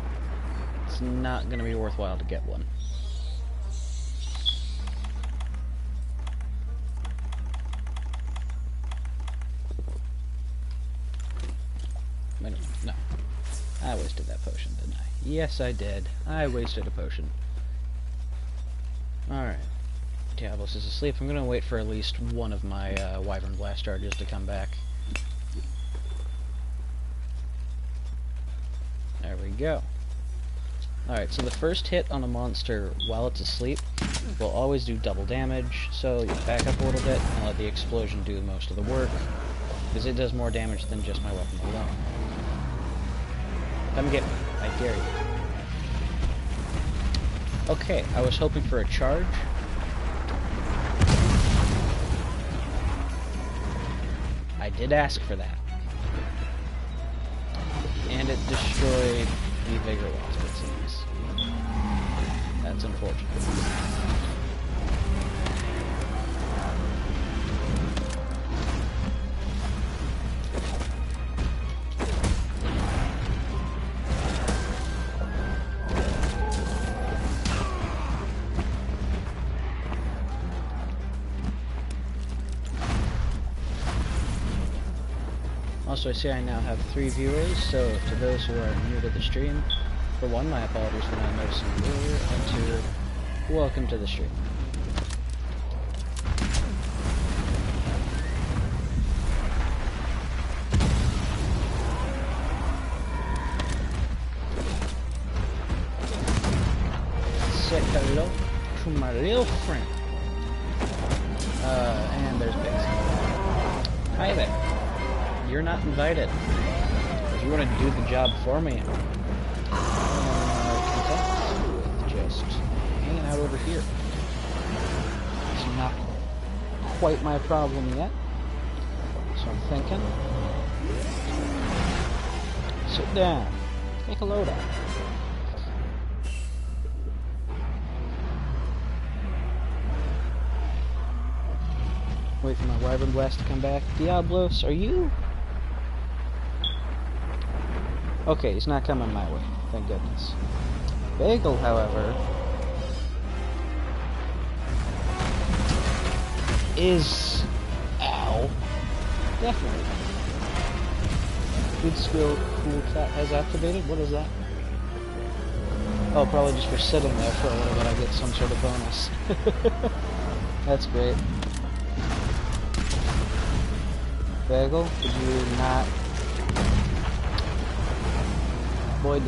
it's not gonna be worthwhile to get one. Wait, no. I wasted that potion, didn't I? Yes, I did. I wasted a potion. Alright. Diablos is asleep. I'm gonna wait for at least one of my Wyvern Blast charges to come back. There we go. Alright, so the first hit on a monster while it's asleep will always do double damage, so you back up a little bit and let the explosion do most of the work, because it does more damage than just my weapon alone. Come get me. I dare you. Okay, I was hoping for a charge. I did ask for that. And it destroyed the Vigor Wasp, it seems. That's unfortunate. Also, I see I now have 3 viewers, so to those who are new to the stream, for one, my apologies for not noticing you earlier, and two, welcome to the stream. Say hello to my little friend. And there's Bix. Hi there. You're not invited. If you want to do the job for me, content with just hanging out over here. It's not quite my problem yet, so I'm thinking, sit down, take a load out. Wait for my Wyvern Blast to come back. Diablos, are you? Okay, he's not coming my way, thank goodness. Bagel, however, is... Ow. Definitely. Good skill cool cat has activated? What is that? Oh, probably just for sitting there for a little bit I get some sort of bonus. That's great. Bagel, could you not... Boy,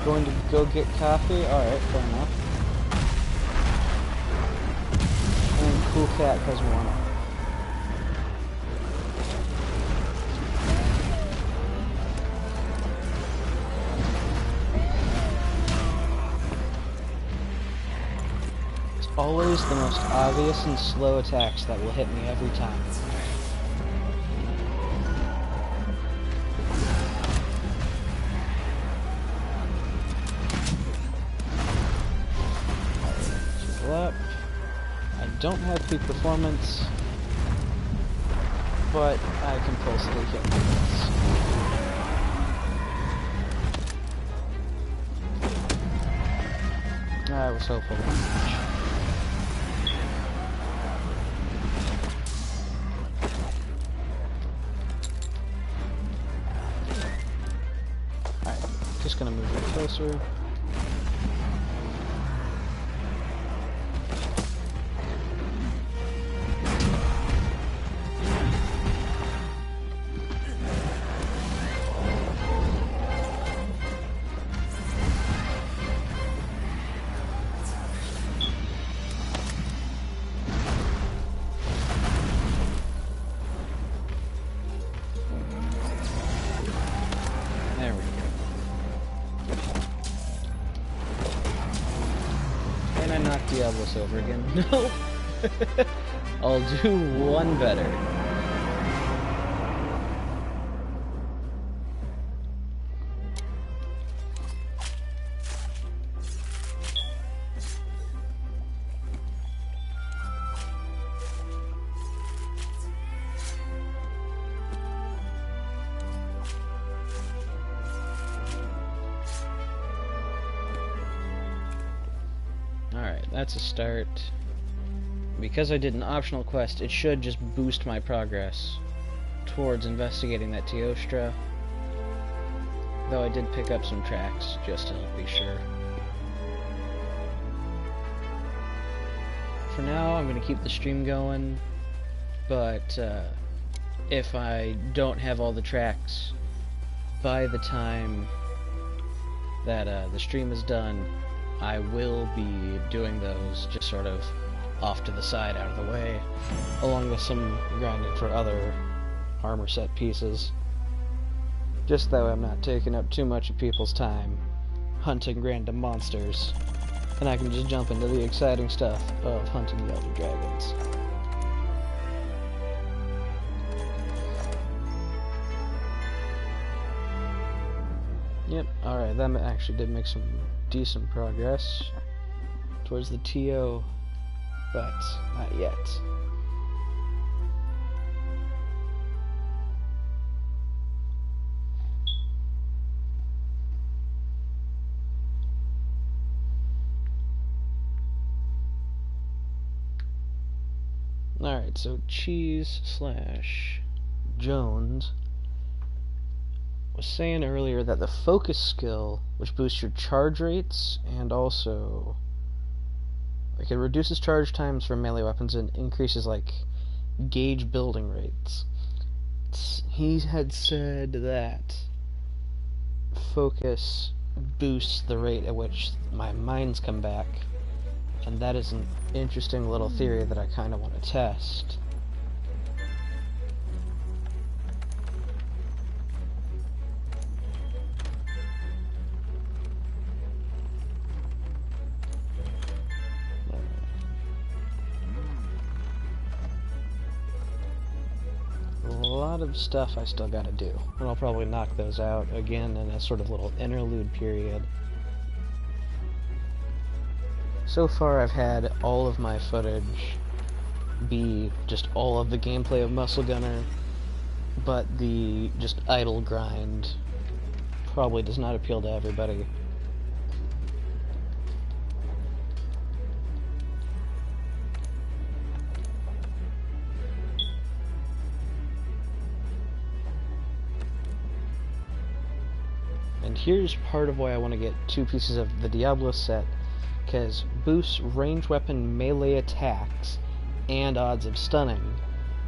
going to go get coffee? Alright, fair enough. And Cool Cat has one. It's always the most obvious and slow attacks that will hit me every time. Up. I don't have peak performance, but I can pull still hit this. I was hopeful. Alright, just gonna move it closer. There we go. And I knocked Diablos over again. No! I'll do one better. Alright, that's a start. Because I did an optional quest, it should just boost my progress towards investigating that Teostra. Though I did pick up some tracks, just to be sure. For now, I'm going to keep the stream going, but if I don't have all the tracks by the time that the stream is done, I will be doing those just sort of off to the side, out of the way, along with some grinding for other armor set pieces. Just that way I'm not taking up too much of people's time hunting random monsters, and I can just jump into the exciting stuff of hunting the Elder Dragons. Yep, alright, that actually did make some decent progress towards the TO, but not yet. Alright, so Cheese/Jones was saying earlier that the focus skill, which boosts your charge rates and also it reduces charge times for melee weapons and increases like gauge building rates. He had said that focus boosts the rate at which my mines come back, and that is an interesting little theory that I kind of want to test. A lot of stuff I still gotta do, and I'll probably knock those out again in a sort of little interlude period. So far I've had all of my footage be just all of the gameplay of Muscle Gunner, but the just idle grind probably does not appeal to everybody. And here's part of why I want to get 2 pieces of the Diablo set, because boosts range weapon melee attacks and odds of stunning,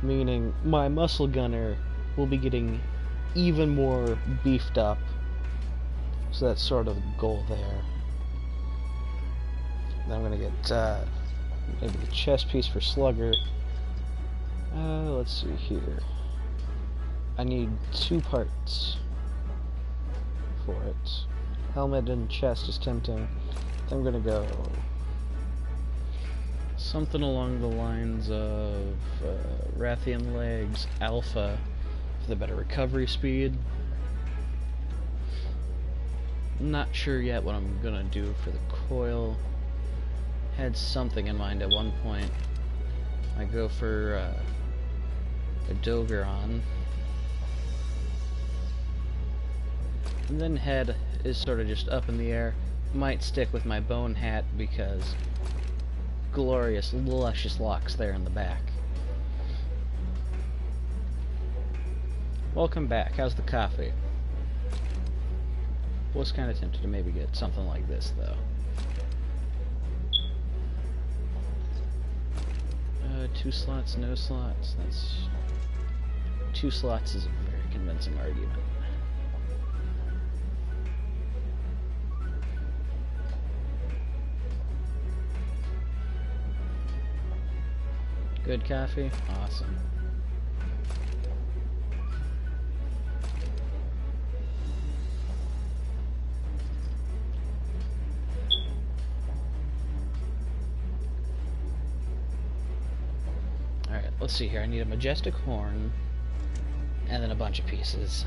meaning my Muscle Gunner will be getting even more beefed up. So that's sort of the goal there. Then I'm going to get maybe the chest piece for Slugger. Let's see here. I need 2 parts for it. Helmet and chest is tempting. I'm gonna go something along the lines of Rathian Legs Alpha for the better recovery speed. Not sure yet what I'm gonna do for the coil. Had something in mind at one point. I go for a Dogeron. And then head is sort of just up in the air. might stick with my bone hat because glorious, luscious locks there in the back. Welcome back. How's the coffee? Was kind of tempted to maybe get something like this, though. 2 slots, no slots. That's 2 slots is a very convincing argument. Good coffee? Awesome. Alright, let's see here. I need a majestic horn and then a bunch of pieces.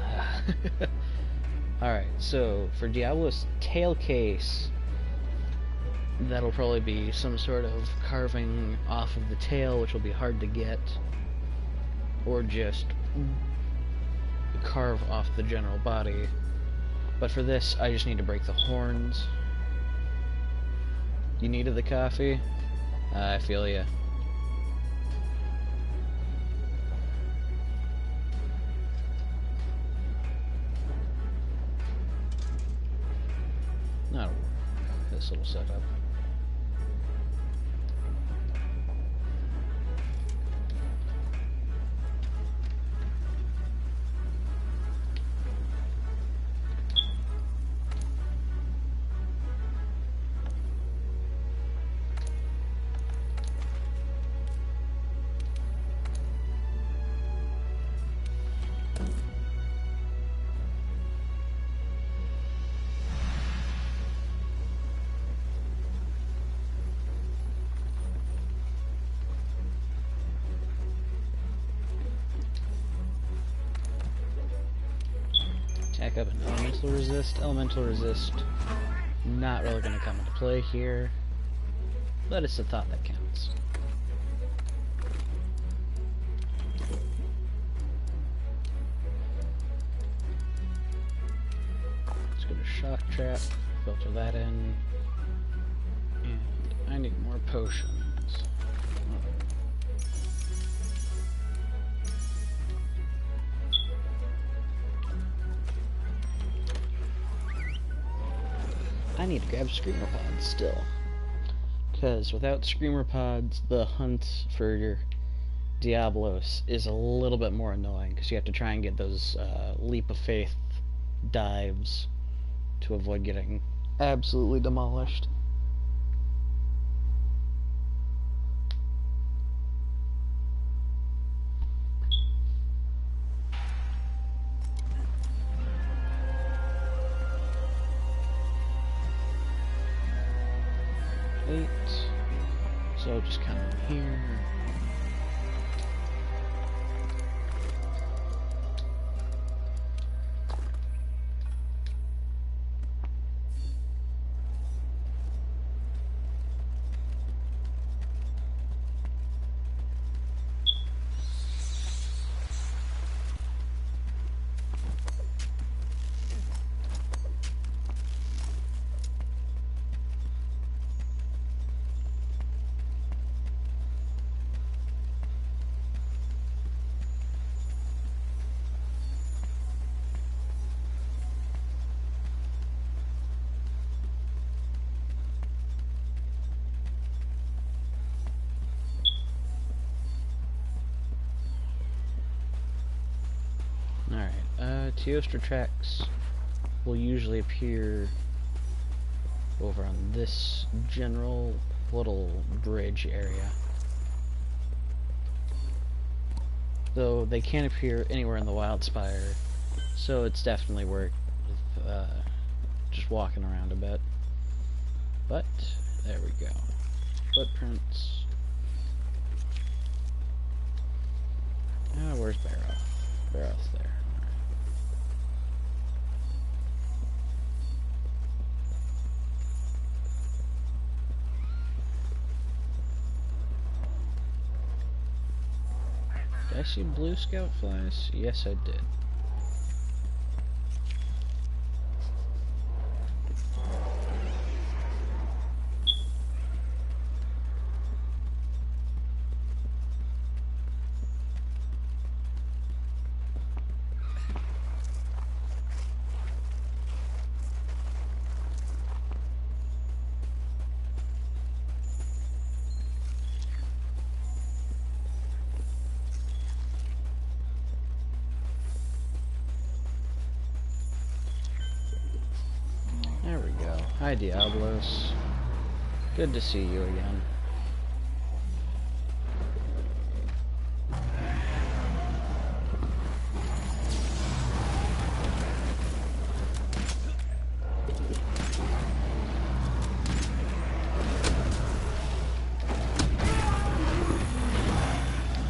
Alright, so for Diablo's tail case, that'll probably be some sort of carving off of the tail, which will be hard to get, or just carve off the general body. But for this, I just need to break the horns. You needed the coffee? I feel ya. That'll work. This little setup. Attack up an elemental resist. Elemental resist not really going to come into play here, but it's the thought that counts. Let's go to shock trap, filter that in, and I need more potions. I need to grab screamer pods still, because without screamer pods, the hunt for Diablos is a little bit more annoying, because you have to try and get those leap of faith dives to avoid getting absolutely demolished. So just come in here. Teostra tracks will usually appear over on this general little bridge area, though they can appear anywhere in the Wildspire, so it's definitely worth just walking around a bit. But there we go. Footprints. Where's Barrow? Barrow's there. Did I see blue scout flies? Yes, I did. Hi, Diablos. Good to see you again.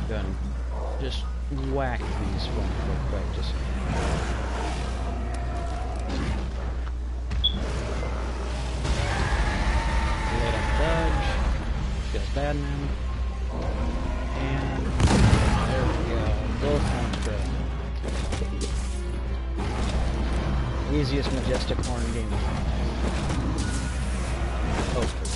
Gonna just whack these ones real quick, just lay down dodge. Feels bad now. And there we go. Both horns broken. Easiest majestic horn game of my life. Hopefully.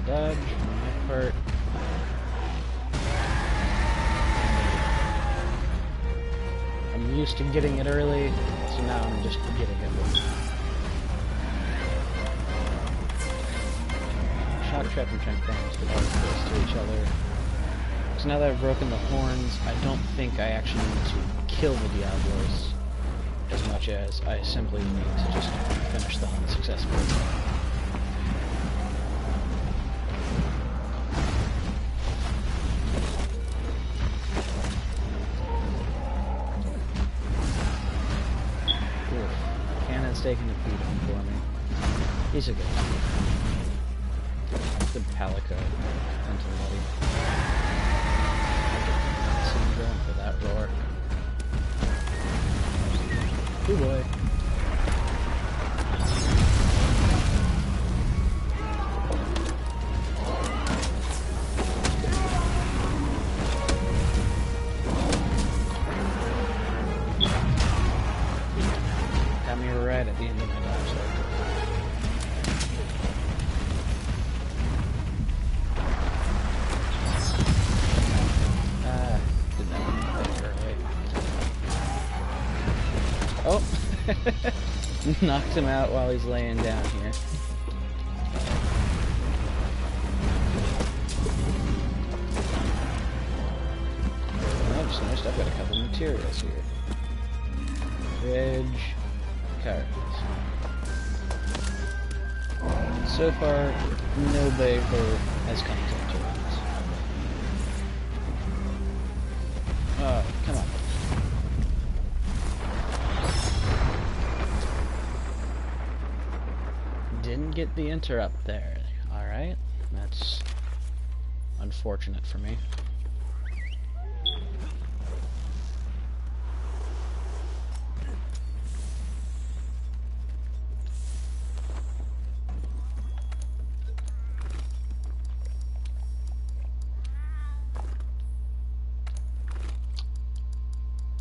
Dodge on that part. I'm used to getting it early, so now I'm just getting it. Shock trap and trank things are close to each other. So now that I've broken the horns, I don't think I actually need to kill the Diablos as much as I simply need to just finish the hunt successfully. Taking a beating for me. He's a good good Palico anti-buddy. I see him going for that roar. Good boy. Right at the end of my dodge cycle. Did that early. Oh! Knocked him out while he's laying down here. I just noticed I've got a couple materials here. Ridge. Cards. So far, no Baver has come to us. Oh, come on. Didn't get the interrupt there. Alright, that's unfortunate for me.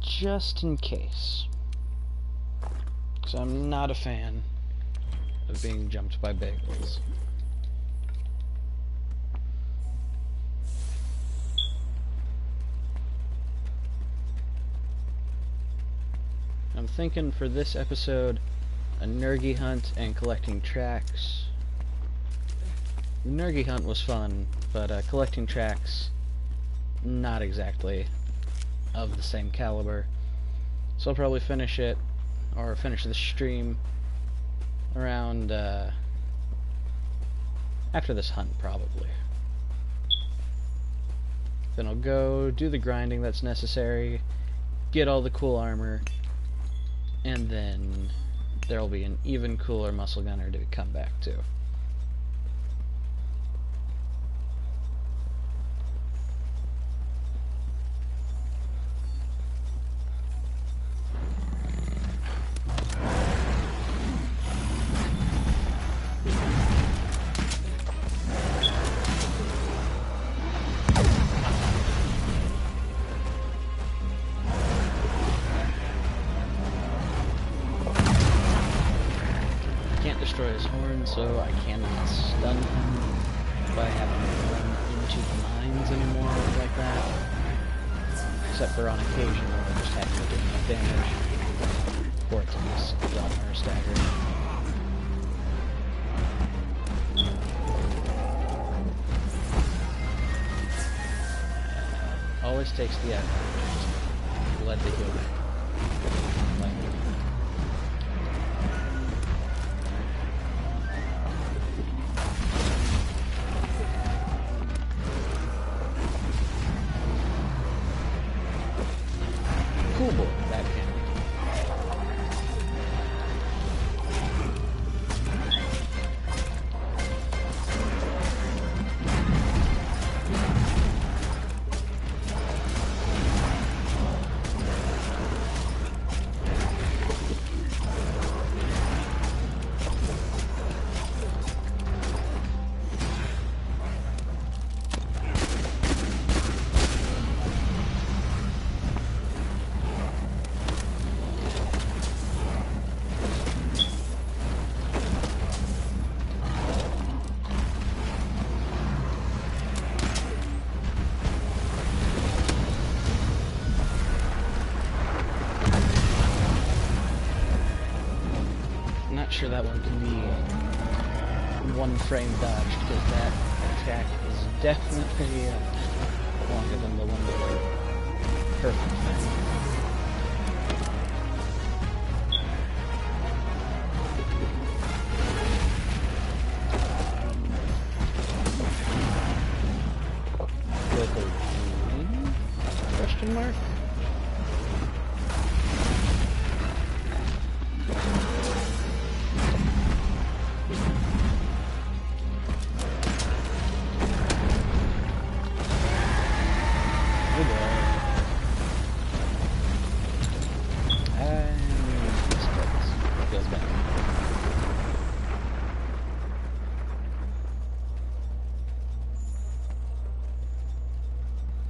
Just in case. Because I'm not a fan of being jumped by bagels. I'm thinking for this episode, a Nergy hunt and collecting tracks. The Nergy hunt was fun, but collecting tracks, not exactly of the same caliber. So I'll probably finish it, or finish the stream around after this hunt probably. Then I'll go do the grinding that's necessary, get all the cool armor, and then there'll be an even cooler muscle gunner to come back to. destroy his horn, so I cannot stun him by having him run into the mines anymore like that. Except for on occasion where I just have to do enough damage for it to be stun or staggered. Always takes the effort. Just let the heal go. Cool boy, that can. Sure that one can be one frame dodged, because that attack is definitely longer than the one that were perfect thing. Local game? Question mark?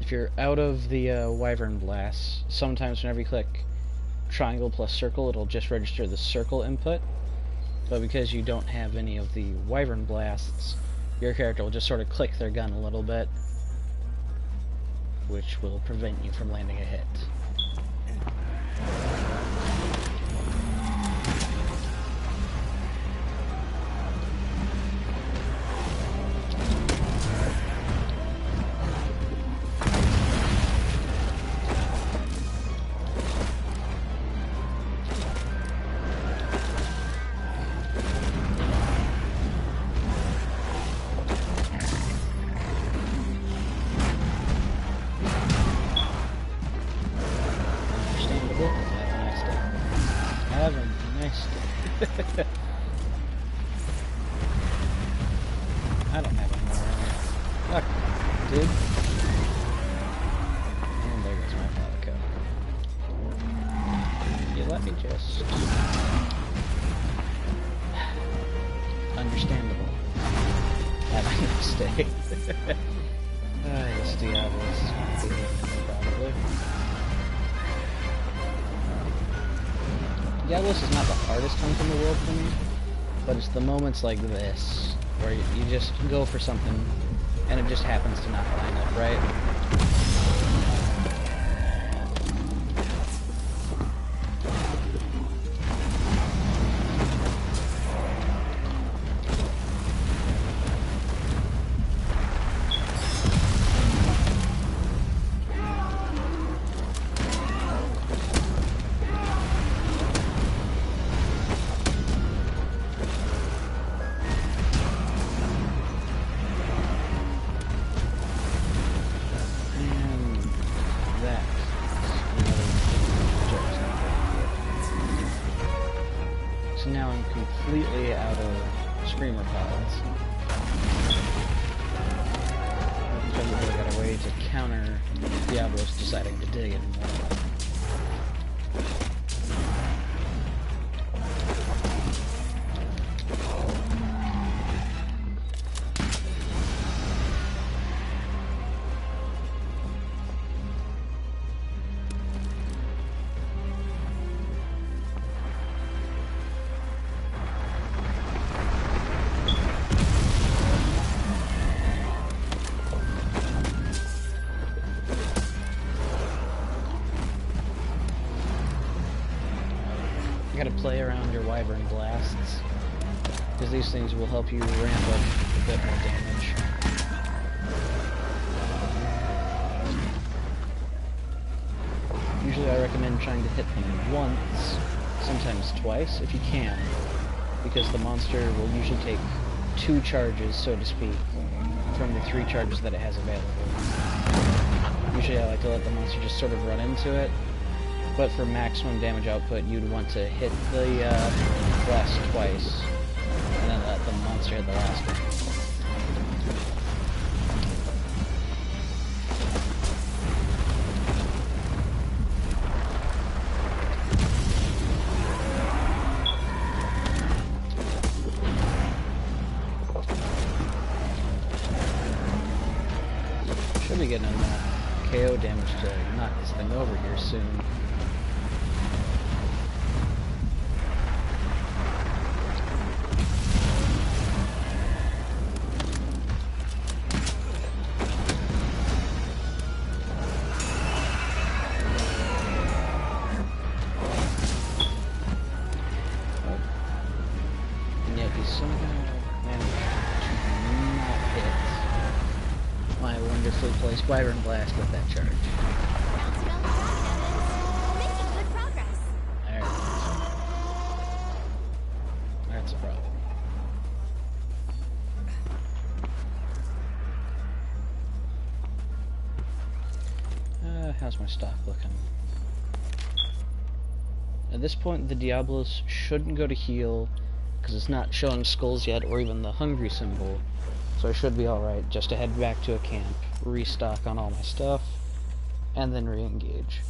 If you're out of the Wyvern Blast, sometimes whenever you click triangle plus circle, it'll just register the circle input. But because you don't have any of the Wyvern Blasts, your character will just sort of click their gun a little bit, which will prevent you from landing a hit. Have a nice day. I don't have any more. Fuck, dude. And there goes my Palico. You let me just... Understandable. Have a nice day. Yes, Diablos. Probably. Diablos is not the hardest hunt in the world for me, but it's the moments like this, where you just go for something, and it just happens to not line up right. So now I'm completely out of screamer pods. I haven't really got a way to counter Diablos deciding to dig anymore. gotta play around your Wyvern Blasts, because these things will help you ramp up a bit more damage. Usually I recommend trying to hit them once, sometimes twice, if you can, because the monster will usually take 2 charges, so to speak, from the 3 charges that it has available. Usually I like to let the monster just sort of run into it, but for maximum damage output you'd want to hit the blast twice, and then let the monster hit the last one. Should be getting enough KO damage to knock this thing over here soon. And yet he somehow managed to not hit my wonderfully placed Wyvern Blast with that charge. Making good progress. There it is. That's a problem. How's my stock looking? At this point, the Diablos shouldn't go to heal, because it's not showing skulls yet, or even the hungry symbol. So I should be alright just to head back to a camp, restock on all my stuff, and then re-engage.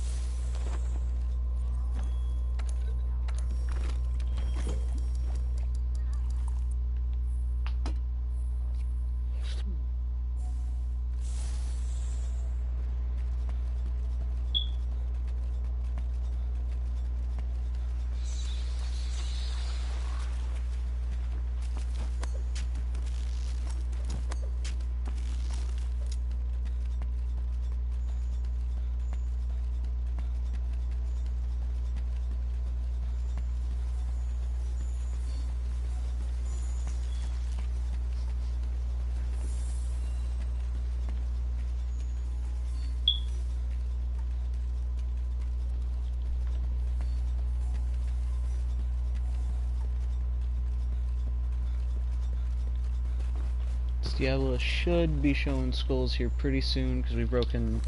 Diablo should be showing skulls here pretty soon, because we've broken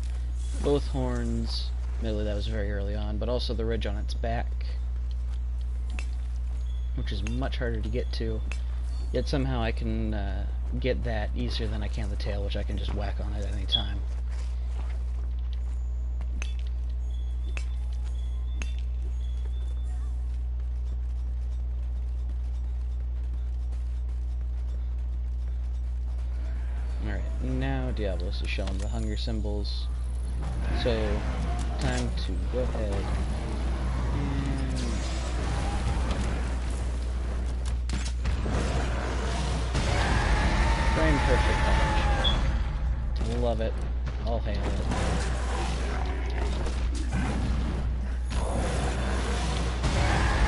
both horns. Admittedly, that was very early on, but also the ridge on its back, which is much harder to get to. Yet somehow I can get that easier than I can the tail, which I can just whack on it at any time. Alright, now Diablos is showing the hunger symbols. So, time to go ahead and... frame perfect dodge. Love it. I'll hail it.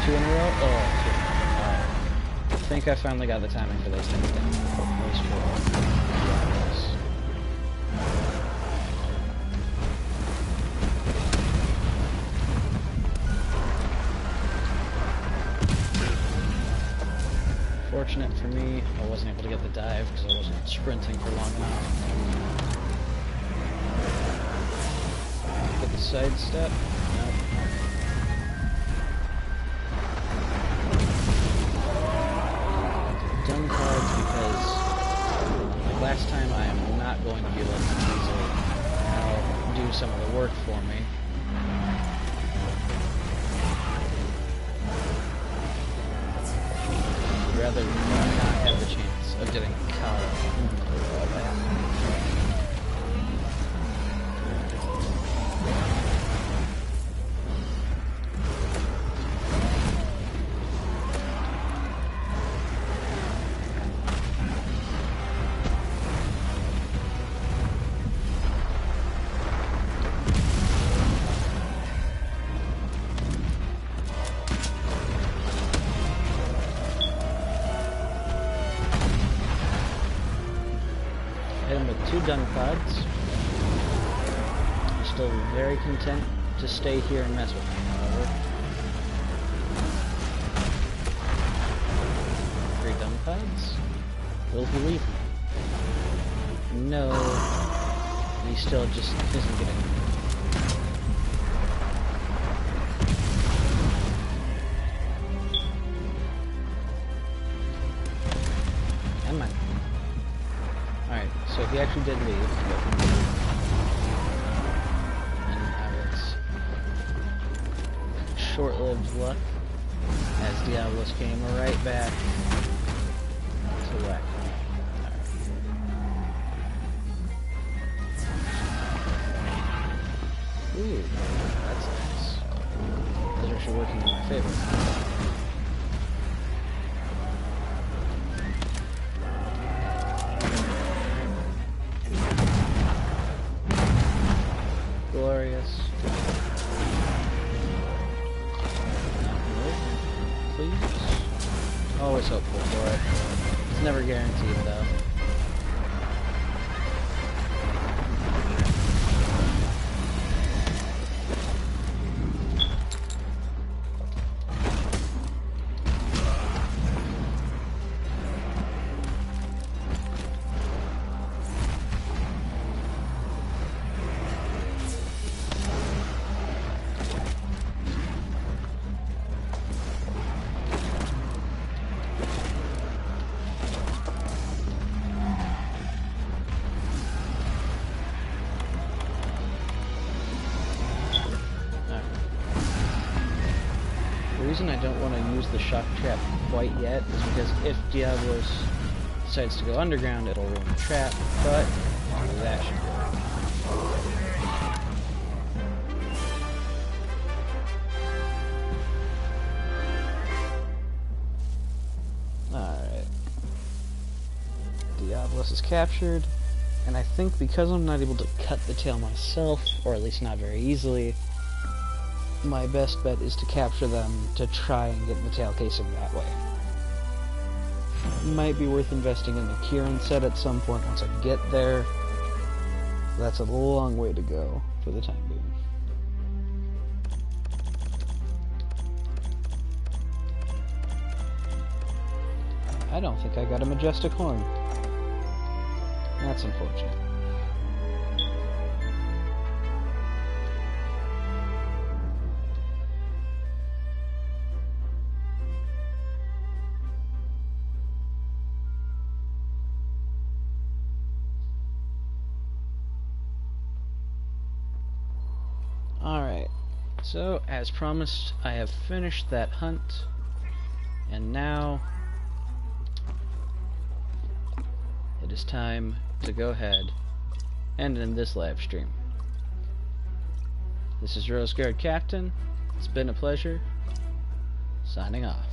Two in a row? Oh, two. Alright. I think I finally got the timing for those things down. Those four. Fortunate for me, I wasn't able to get the dive because I wasn't sprinting for long enough. Get the side step. Nope. Dumb cards because like last time I am not going to be letting them easily now do some of the work for me. Rather not have the chance of getting caught up in all that. 2 dun pods. I'm still very content to stay here and mess with them, however. 3 dun pods. Will he leave me? No. He still just isn't getting me. Am I? Alright, so he actually did leave. And now it's short-lived luck, as Diablos came right back to whack me. Ooh, that's nice. Those are actually working in my favor. Glorious. Please? Always hopeful for it. It's never guaranteed, though. The reason I don't want to use the shock trap quite yet is because if Diablos decides to go underground, it'll ruin the trap, but that should work. Alright. Diablos is captured, and I think because I'm not able to cut the tail myself, or at least not very easily, my best bet is to capture them to try and get the tail casing that way. Might be worth investing in the Kieran set at some point once I get there. That's a long way to go for the time being. I don't think I got a majestic horn. That's unfortunate. Alright, so as promised, I have finished that hunt, and now it is time to go ahead and end this live stream. This is Rose Guard Captain. It's been a pleasure. Signing off.